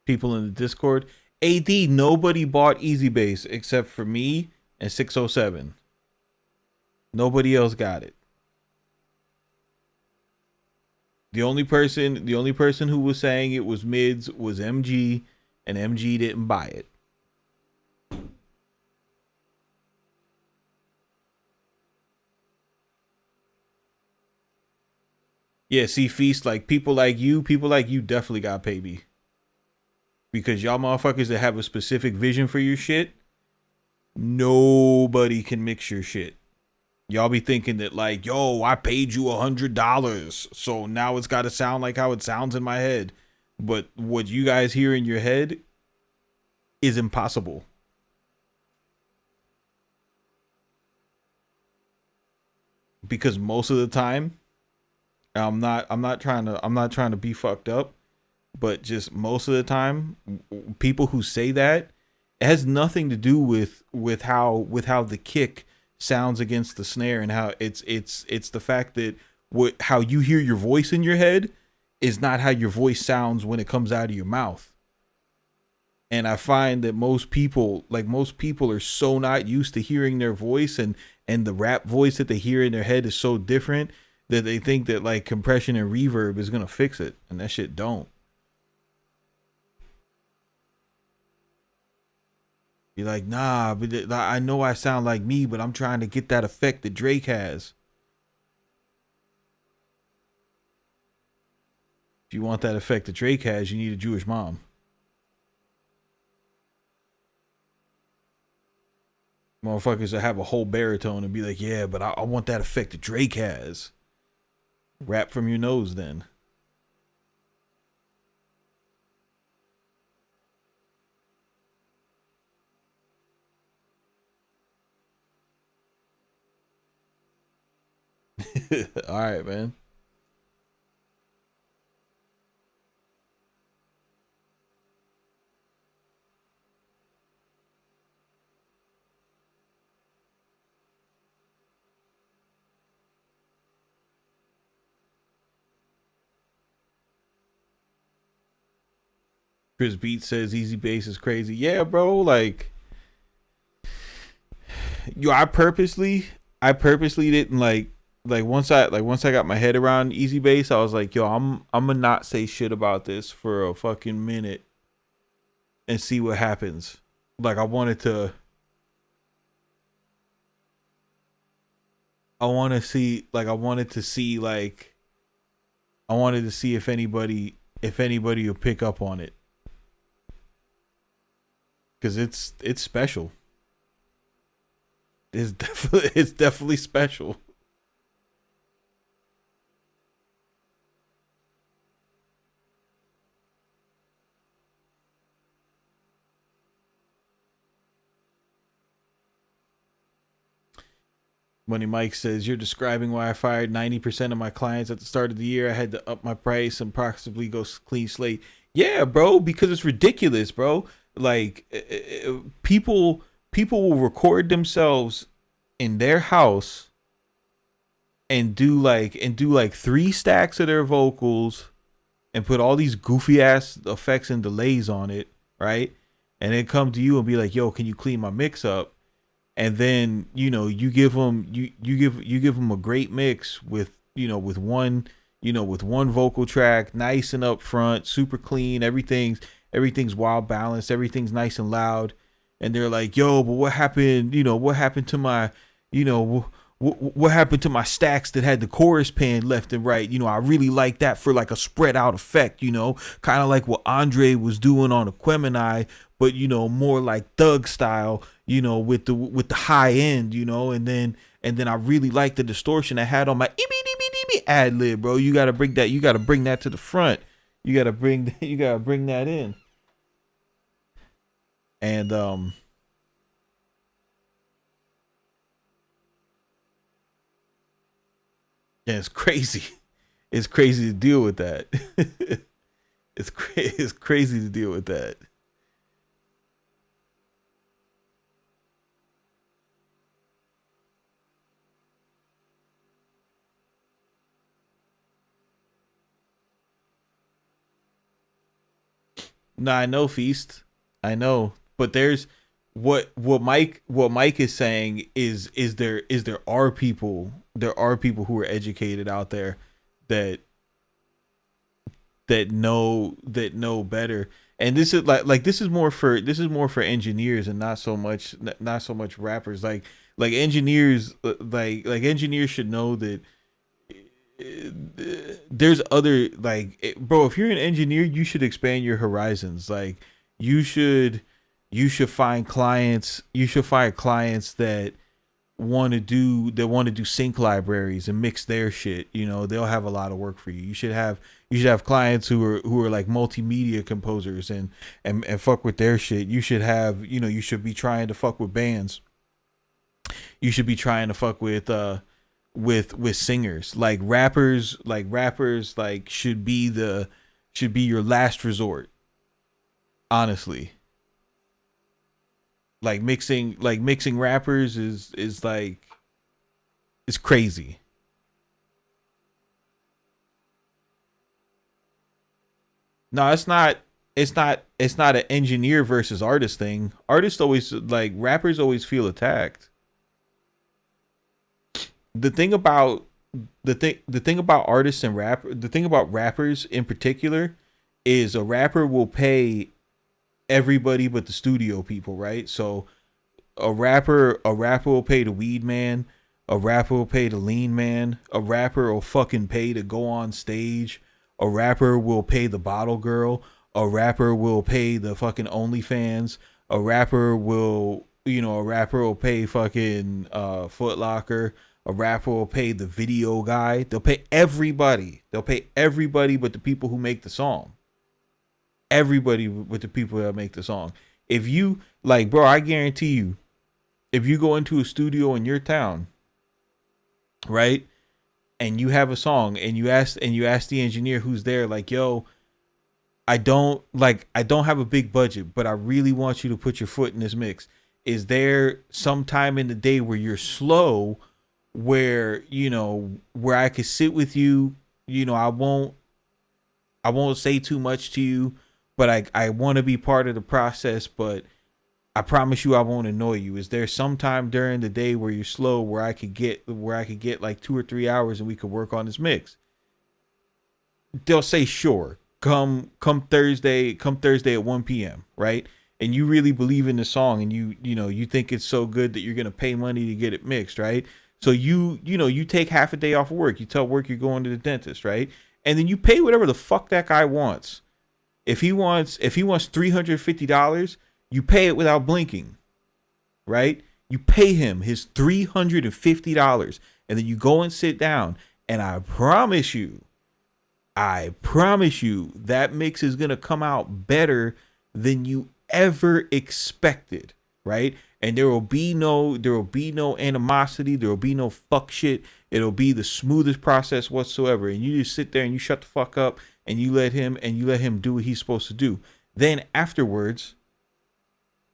S1: People in the Discord, AD, nobody bought Easy Bass except for me and 607. Nobody else got it. The only person who was saying it was mids was MG, and MG didn't buy it. Yeah, see, Feast, like people like you definitely got to pay me. Because y'all motherfuckers that have a specific vision for your shit, nobody can mix your shit. Y'all be thinking that like, yo, I paid you $100, so now it's got to sound like how it sounds in my head. But what you guys hear in your head is impossible. Because most of the time, I'm not trying to be fucked up, but just most of the time, people who say that, it has nothing to do with how the kick sounds against the snare, and how it's the fact that how you hear your voice in your head is not how your voice sounds when it comes out of your mouth. And I find that most people are so not used to hearing their voice, and the rap voice that they hear in their head is so different that they think that like compression and reverb is gonna fix it, and that shit don't. You're like, nah, but I know I sound like me, but I'm trying to get that effect that Drake has. If you want that effect that Drake has, you need a Jewish mom. Motherfuckers that have a whole baritone and be like, yeah, but I want that effect that Drake has. Rap from your nose then. All right, man. Chris Beats says Easy Bass is crazy. Yeah, bro. Like, yo, I purposely didn't like once I got my head around Easy Bass, I was like, yo, I'm gonna not say shit about this for a fucking minute and see what happens. Like, I wanted to see if anybody would pick up on it, because it's special. It's definitely special. Money Mike says, you're describing why I fired 90% of my clients at the start of the year. I had to up my price and possibly go clean slate. Yeah, bro, because it's ridiculous, bro. Like, people will record themselves in their house and do like 3 stacks of their vocals and put all these goofy ass effects and delays on it, right? And then come to you and be like, yo, can you clean my mix up? And then you give them a great mix with one vocal track, nice and up front, super clean, everything's well balanced, everything's nice and loud, and they're like, yo, but what happened to my what happened to my stacks that had the chorus pan left and right? I really like that for like a spread out effect, kind of like what Andre was doing on Aquemini, but more like Thug style, with the high end, and then I really like the distortion I had on my ad lib, bro. You gotta bring that to the front. You gotta bring that in. And yeah, it's crazy. It's crazy to deal with that. It's crazy to deal with that. Nah, I know, Feast. I know. But there's what Mike is saying is there are people who are educated out there that that know better. And this is like this is more for engineers and not so much rappers. Like engineers, like engineers should know that there's other, bro, if you're an engineer, you should expand your horizons. Like, you should find clients that want to do sync libraries and mix their shit. They'll have a lot of work for you. You should have clients who are like multimedia composers and fuck with their shit. You should be trying to fuck with bands. You should be trying to fuck with singers. Rappers should be your last resort, honestly. Mixing rappers is like, it's crazy. No, it's not an engineer versus artist thing. Artists always, rappers always feel attacked. The thing about the thing about artists and the thing about rappers in particular is a rapper will pay everybody but the studio people, right? So a rapper will pay the weed man, a rapper will pay the lean man, a rapper will fucking pay to go on stage, A rapper will pay the bottle girl. A rapper will pay the fucking OnlyFans. A rapper will, a rapper will pay fucking Foot Locker. A rapper will pay the video guy. They'll pay everybody. They'll pay everybody but the people who make the song. Everybody but the people that make the song. If you, like, bro, I guarantee you, if you go into a studio in your town, right, and you have a song and you ask the engineer who's there, like, yo, I don't have a big budget, but I really want you to put your foot in this mix. Is there some time in the day where you're slow, where where I could sit with you? I won't say too much to you, but I want to be part of the process, but I promise you I won't annoy you. Is there some time during the day where you're slow where I could get like 2 or 3 hours and we could work on this mix? They'll say sure. Come Thursday at 1 p.m., right? And you really believe in the song and you think it's so good that you're going to pay money to get it mixed, right? So you take half a day off of work. You tell work you're going to the dentist, right? And then you pay whatever the fuck that guy wants. If he wants $350, you pay it without blinking, right? You pay him his $350 and then you go and sit down, and I promise you that mix is going to come out better than you ever expected, right? And there will be no animosity, there will be no fuck shit. It'll be the smoothest process whatsoever. And you just sit there and you shut the fuck up and you let him do what he's supposed to do. Then afterwards,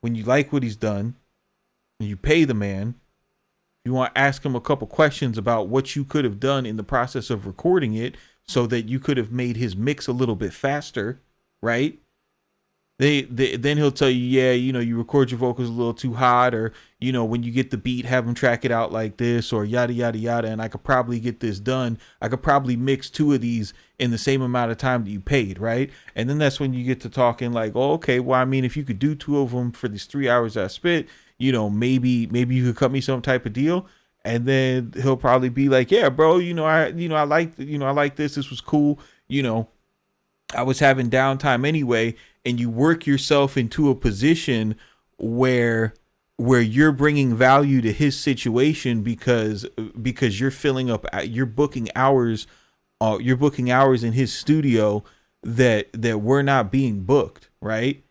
S1: when you like what he's done and you pay the man, you want to ask him a couple questions about what you could have done in the process of recording it so that you could have made his mix a little bit faster, right? Then he'll tell you, yeah, you record your vocals a little too hot, or, when you get the beat, have him track it out like this, or yada, yada, yada. And I could probably get this done. I could probably mix 2 of these in the same amount of time that you paid, right? And then that's when you get to talking like, oh, okay, well, I mean, if you could do 2 of them for these 3 hours I spent, maybe you could cut me some type of deal. And then he'll probably be like, yeah, bro, I like this. This was cool. I was having downtime anyway. And you work yourself into a position where you're bringing value to his situation because you're filling up, you're booking hours in his studio that we're not being booked, right?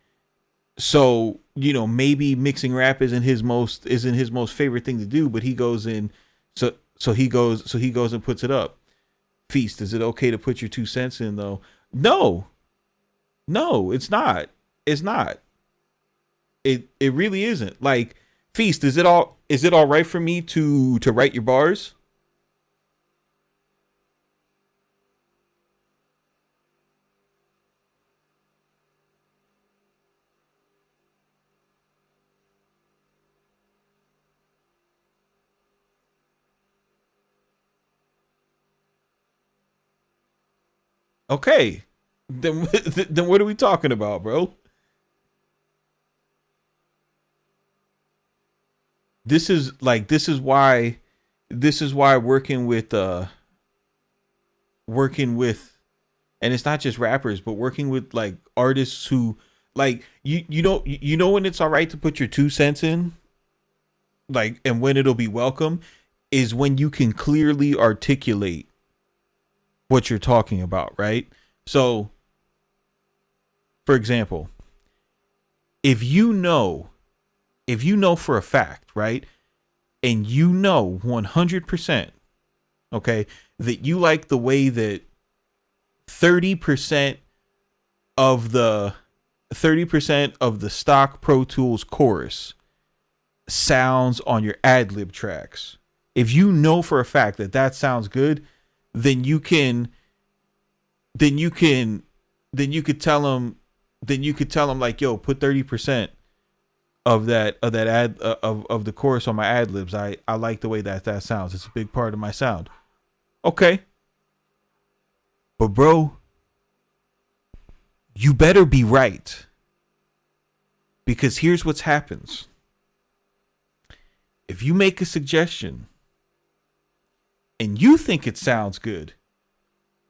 S1: So, maybe mixing rap isn't his most favorite thing to do, but he goes in, so he goes and puts it up. Feast, is it okay to put your 2 cents in though? No, it's not. It's not. It really isn't. Like, Feast, is it all right for me to write your bars? Okay. Then what are we talking about, bro? This is why working with and it's not just rappers, but working with like artists who like you know when it's all right to put your 2 cents in, like, and when it'll be welcome is when you can clearly articulate what you're talking about, right? So, for example, if you know for a fact, right, and 100%, okay, that you like the way that 30% of the stock Pro Tools chorus sounds on your ad-lib tracks, if you know for a fact that sounds good, then you could tell them like, yo, put 30% of that ad of the chorus on my ad libs. I like the way that sounds. It's a big part of my sound. Okay. But bro, you better be right. Because here's what happens. If you make a suggestion and you think it sounds good,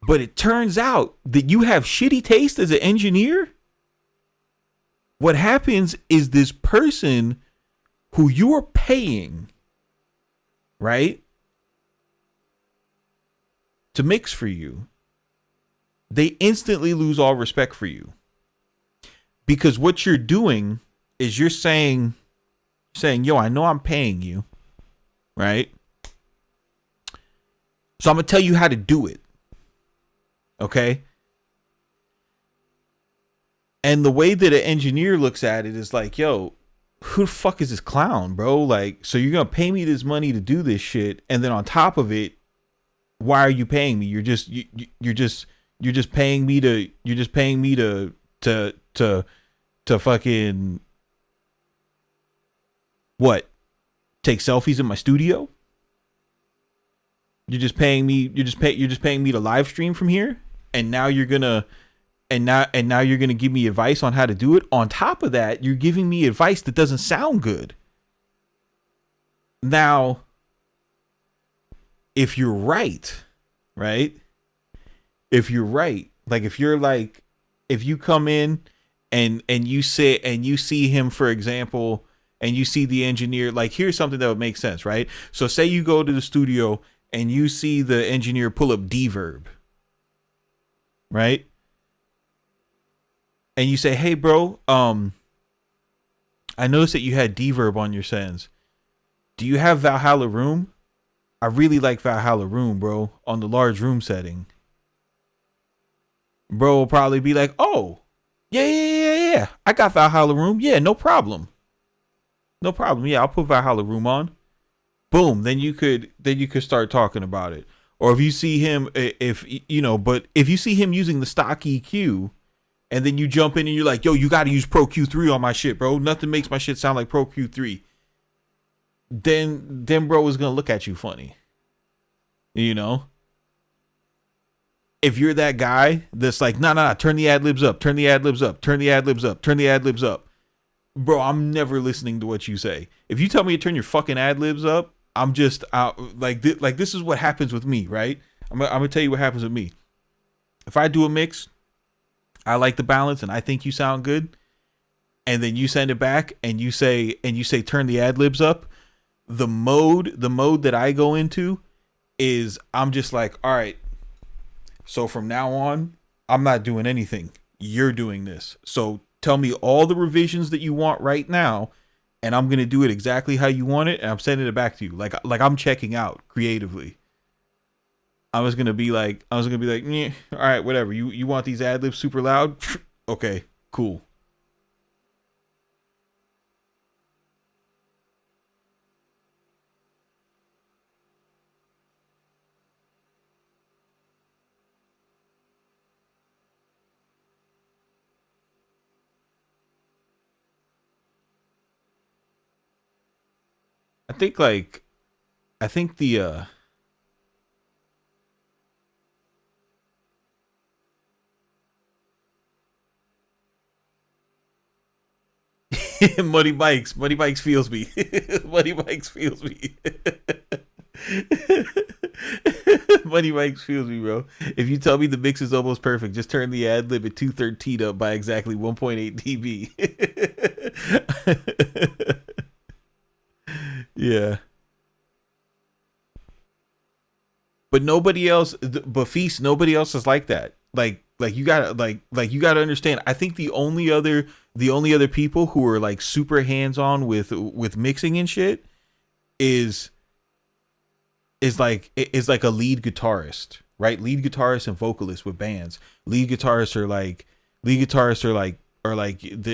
S1: But it turns out that you have shitty taste as an engineer. What happens is this person who you are paying, right, to mix for you, they instantly lose all respect for you. Because what you're doing is you're saying, yo, I know I'm paying you, right? So I'm going to tell you how to do it. Okay? And the way that an engineer looks at it is like, yo, who the fuck is this clown, bro? Like, so you're going to pay me this money to do this shit, and then on top of it, why are you paying me? You're just paying me to fucking what? Take selfies in my studio? You're just paying me to live stream from here, and now you're gonna give me advice on how to do it. On top of that, you're giving me advice that doesn't sound good. Now, if you're right? If you're right, like if you come in and you see him, for example, and you see the engineer, like here's something that would make sense, right? So say you go to the studio and you see the engineer pull up D-Verb, right? And you say, hey bro, I noticed that you had D-Verb on your sends. Do you have Valhalla Room? I really like Valhalla Room, bro, on the large room setting. Bro will probably be like, oh, yeah. I got Valhalla Room. Yeah, no problem. Yeah, I'll put Valhalla Room on. Boom. Then you could start talking about it. Or if you see him, if you see him using the stock EQ, and then you jump in and you're like, yo, you got to use Pro Q3 on my shit, bro. Nothing makes my shit sound like Pro Q3. Then bro is gonna look at you funny. You know? If you're that guy that's like, nah, turn the ad libs up, turn the ad libs up, turn the ad libs up, turn the ad libs up. Bro, I'm never listening to what you say. If you tell me to turn your fucking ad libs up, I'm just out. Like this is what happens with me, right? I'm gonna tell you what happens with me. If I do a mix, I like the balance and I think you sound good, and then you send it back and you say turn the ad libs up. The mode that I go into is I'm just like, all right, so from now on, I'm not doing anything. You're doing this. So tell me all the revisions that you want right now, and I'm going to do it exactly how you want it, and I'm sending it back to you. Like I'm checking out creatively. I was going to be like, all right, whatever. You want these ad libs super loud? Okay, cool. I think the Muddy Bikes feels me. Muddy Bikes feels me. Muddy Bikes feels me, bro. If you tell me the mix is almost perfect, just turn the ad lib at 213 up by exactly 1.8 dB. Yeah. But nobody else, but Feast, nobody else is like that. Like you gotta understand. I think the only other people who are like super hands on with mixing and shit is like a lead guitarist, right? Lead guitarist and vocalist with bands. Lead guitarists are like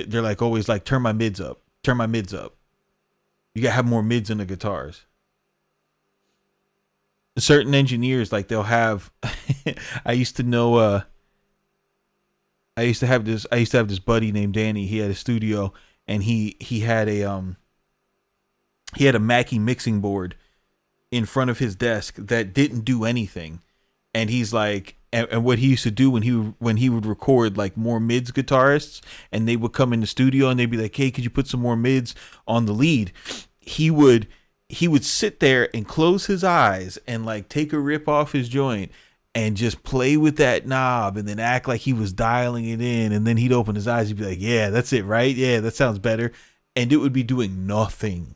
S1: they're like always like turn my mids up. You gotta have more mids in the guitars. Certain engineers, like they'll have I used to have this buddy named Danny. He had a studio, and he had a Mackie mixing board in front of his desk that didn't do anything. And he's like, and what he used to do when he would record like more mids guitarists, and they would come in the studio and they'd be like, hey, could you put some more mids on the lead? He would sit there and close his eyes and like take a rip off his joint and just play with that knob and then act like he was dialing it in, and then he'd open his eyes, he'd be like, yeah, that's it, right? Yeah, that sounds better. And it would be doing nothing.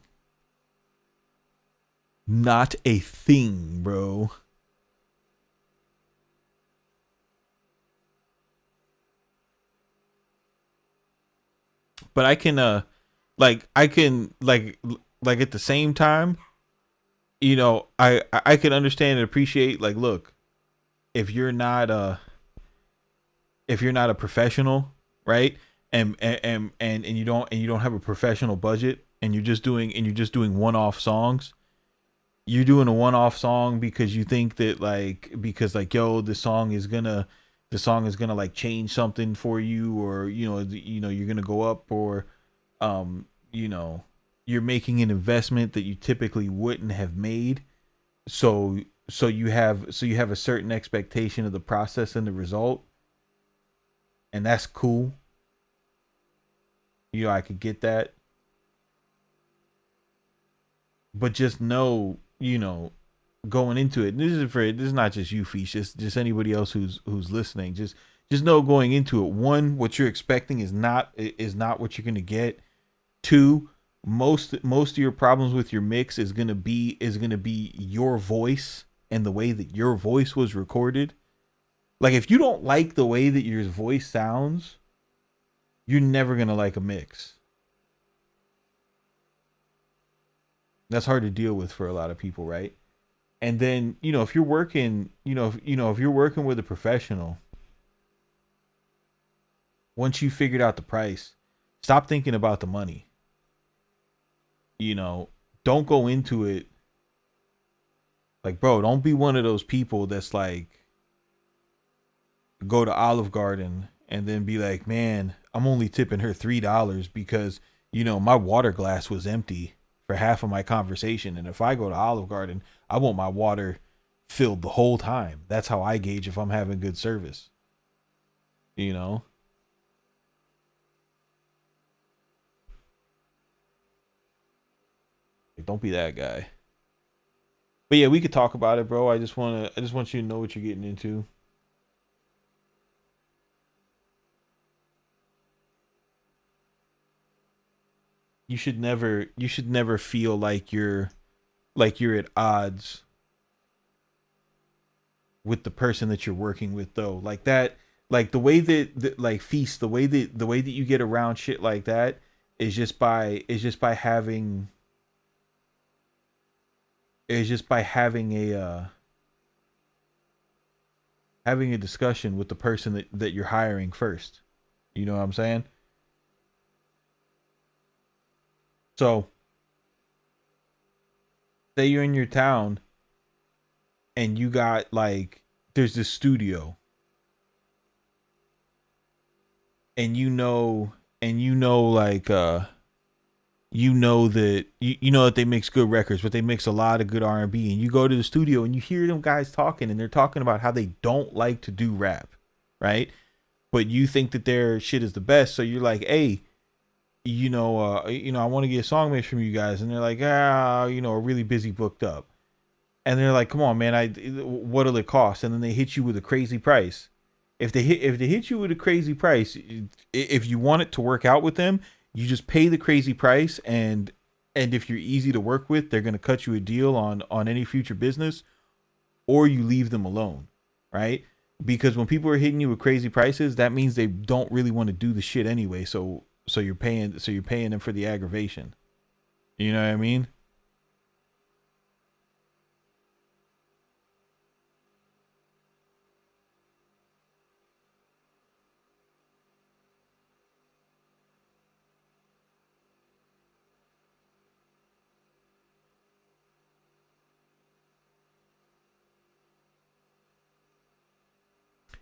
S1: Not a thing, bro. But I can like at the same time, I can understand and appreciate, like, look, if you're not a professional, right? And you don't have a professional budget, and you're just doing one-off songs. You're doing a one-off song because you think that, because like, yo, the song is gonna like change something for you, or you're gonna go up, or you know you're making an investment that you typically wouldn't have made. So you have a certain expectation of the process and the result, and that's cool. I could get that, but just know, going into it. This is not just you, Fish. Just anybody else who's listening. Just know going into it. One, what you're expecting is not what you're gonna get. Two, most of your problems with your mix is gonna be your voice and the way that your voice was recorded. Like, if you don't like the way that your voice sounds, you're never gonna like a mix. That's hard to deal with for a lot of people, right? And then, if you're working, if you're working with a professional, once you figured out the price, stop thinking about the money. Don't go into it like, bro, don't be one of those people that's like, go to Olive Garden and then be like, man, I'm only tipping her $3 because, my water glass was empty for half of my conversation. And if I go to Olive Garden, I want my water filled the whole time. That's how I gauge if I'm having good service. Like, don't be that guy. But yeah, we could talk about it, bro. I just want you to know what you're getting into. You should never feel like you're at odds with the person that you're working with, though. Like that, like the way that like Feast, the way that you get around shit like that is just by having having a discussion with the person that you're hiring first. You know what I'm saying? So, say you're in your town and you got, like, there's this studio, and like, you know that they mix good records, but they mix a lot of good R&B. And you go to the studio and you hear them guys talking, and they're talking about how they don't like to do rap, right? But you think that their shit is the best, so you're like, hey, I want to get a song mix from you guys. And they're like, we're really busy, booked up. And they're like, come on, man, what'll it cost? And then they hit you with a crazy price. If they hit you with a crazy price, if you want it to work out with them, you just pay the crazy price, and if you're easy to work with, they're gonna cut you a deal on any future business, or you leave them alone, right? Because when people are hitting you with crazy prices, that means they don't really want to do the shit anyway. So you're paying them for the aggravation. You know what I mean?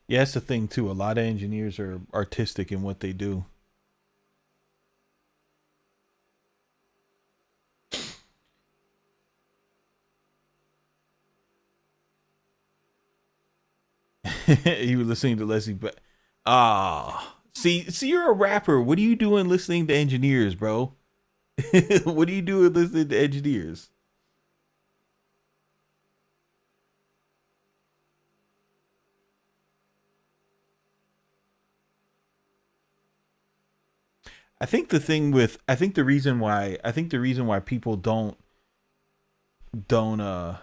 S1: Yeah, that's the thing too. A lot of engineers are artistic in what they do. You were listening to Leslie, but see, you're a rapper. What are you doing listening to engineers, bro? What are you doing listening to engineers? I think the thing with I think the reason why people don't oh,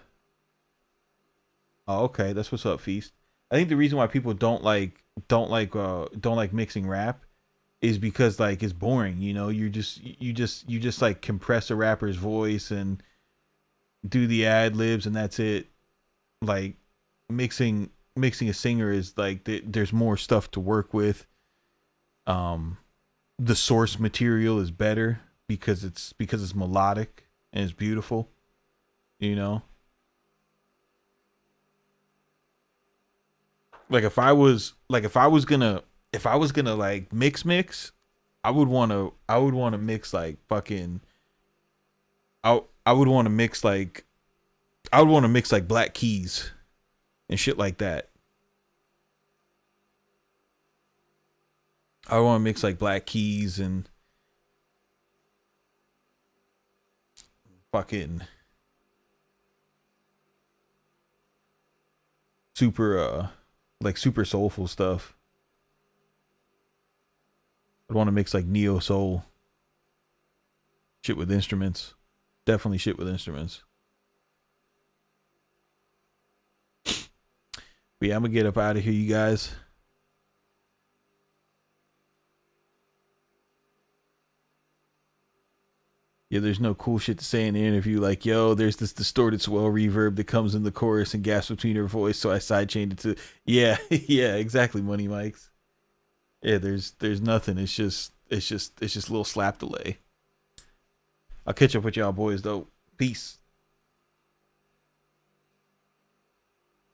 S1: okay, that's what's up, Feast. I think the reason why people don't like mixing rap is because like it's boring, you know. You just like compress a rapper's voice and do the ad libs and that's it. Like mixing a singer is like there's more stuff to work with. The source material is better because it's melodic and it's beautiful, you know. Like if I was gonna like mix, I would want to mix like fucking I would want to mix like I would want to mix like Black Keys and shit like that. I want to mix like Black Keys and fucking super like super soulful stuff. I'd want to mix like neo soul shit with instruments. Definitely shit with instruments. But yeah, I'm gonna get up out of here, you guys. Yeah, there's no cool shit to say in the interview. Like, yo, there's this distorted swell reverb that comes in the chorus and gaps between her voice, so I sidechained it to. Yeah, yeah, exactly, Money Mikes. Yeah, there's nothing. It's just a little slap delay. I'll catch up with y'all boys though. Peace.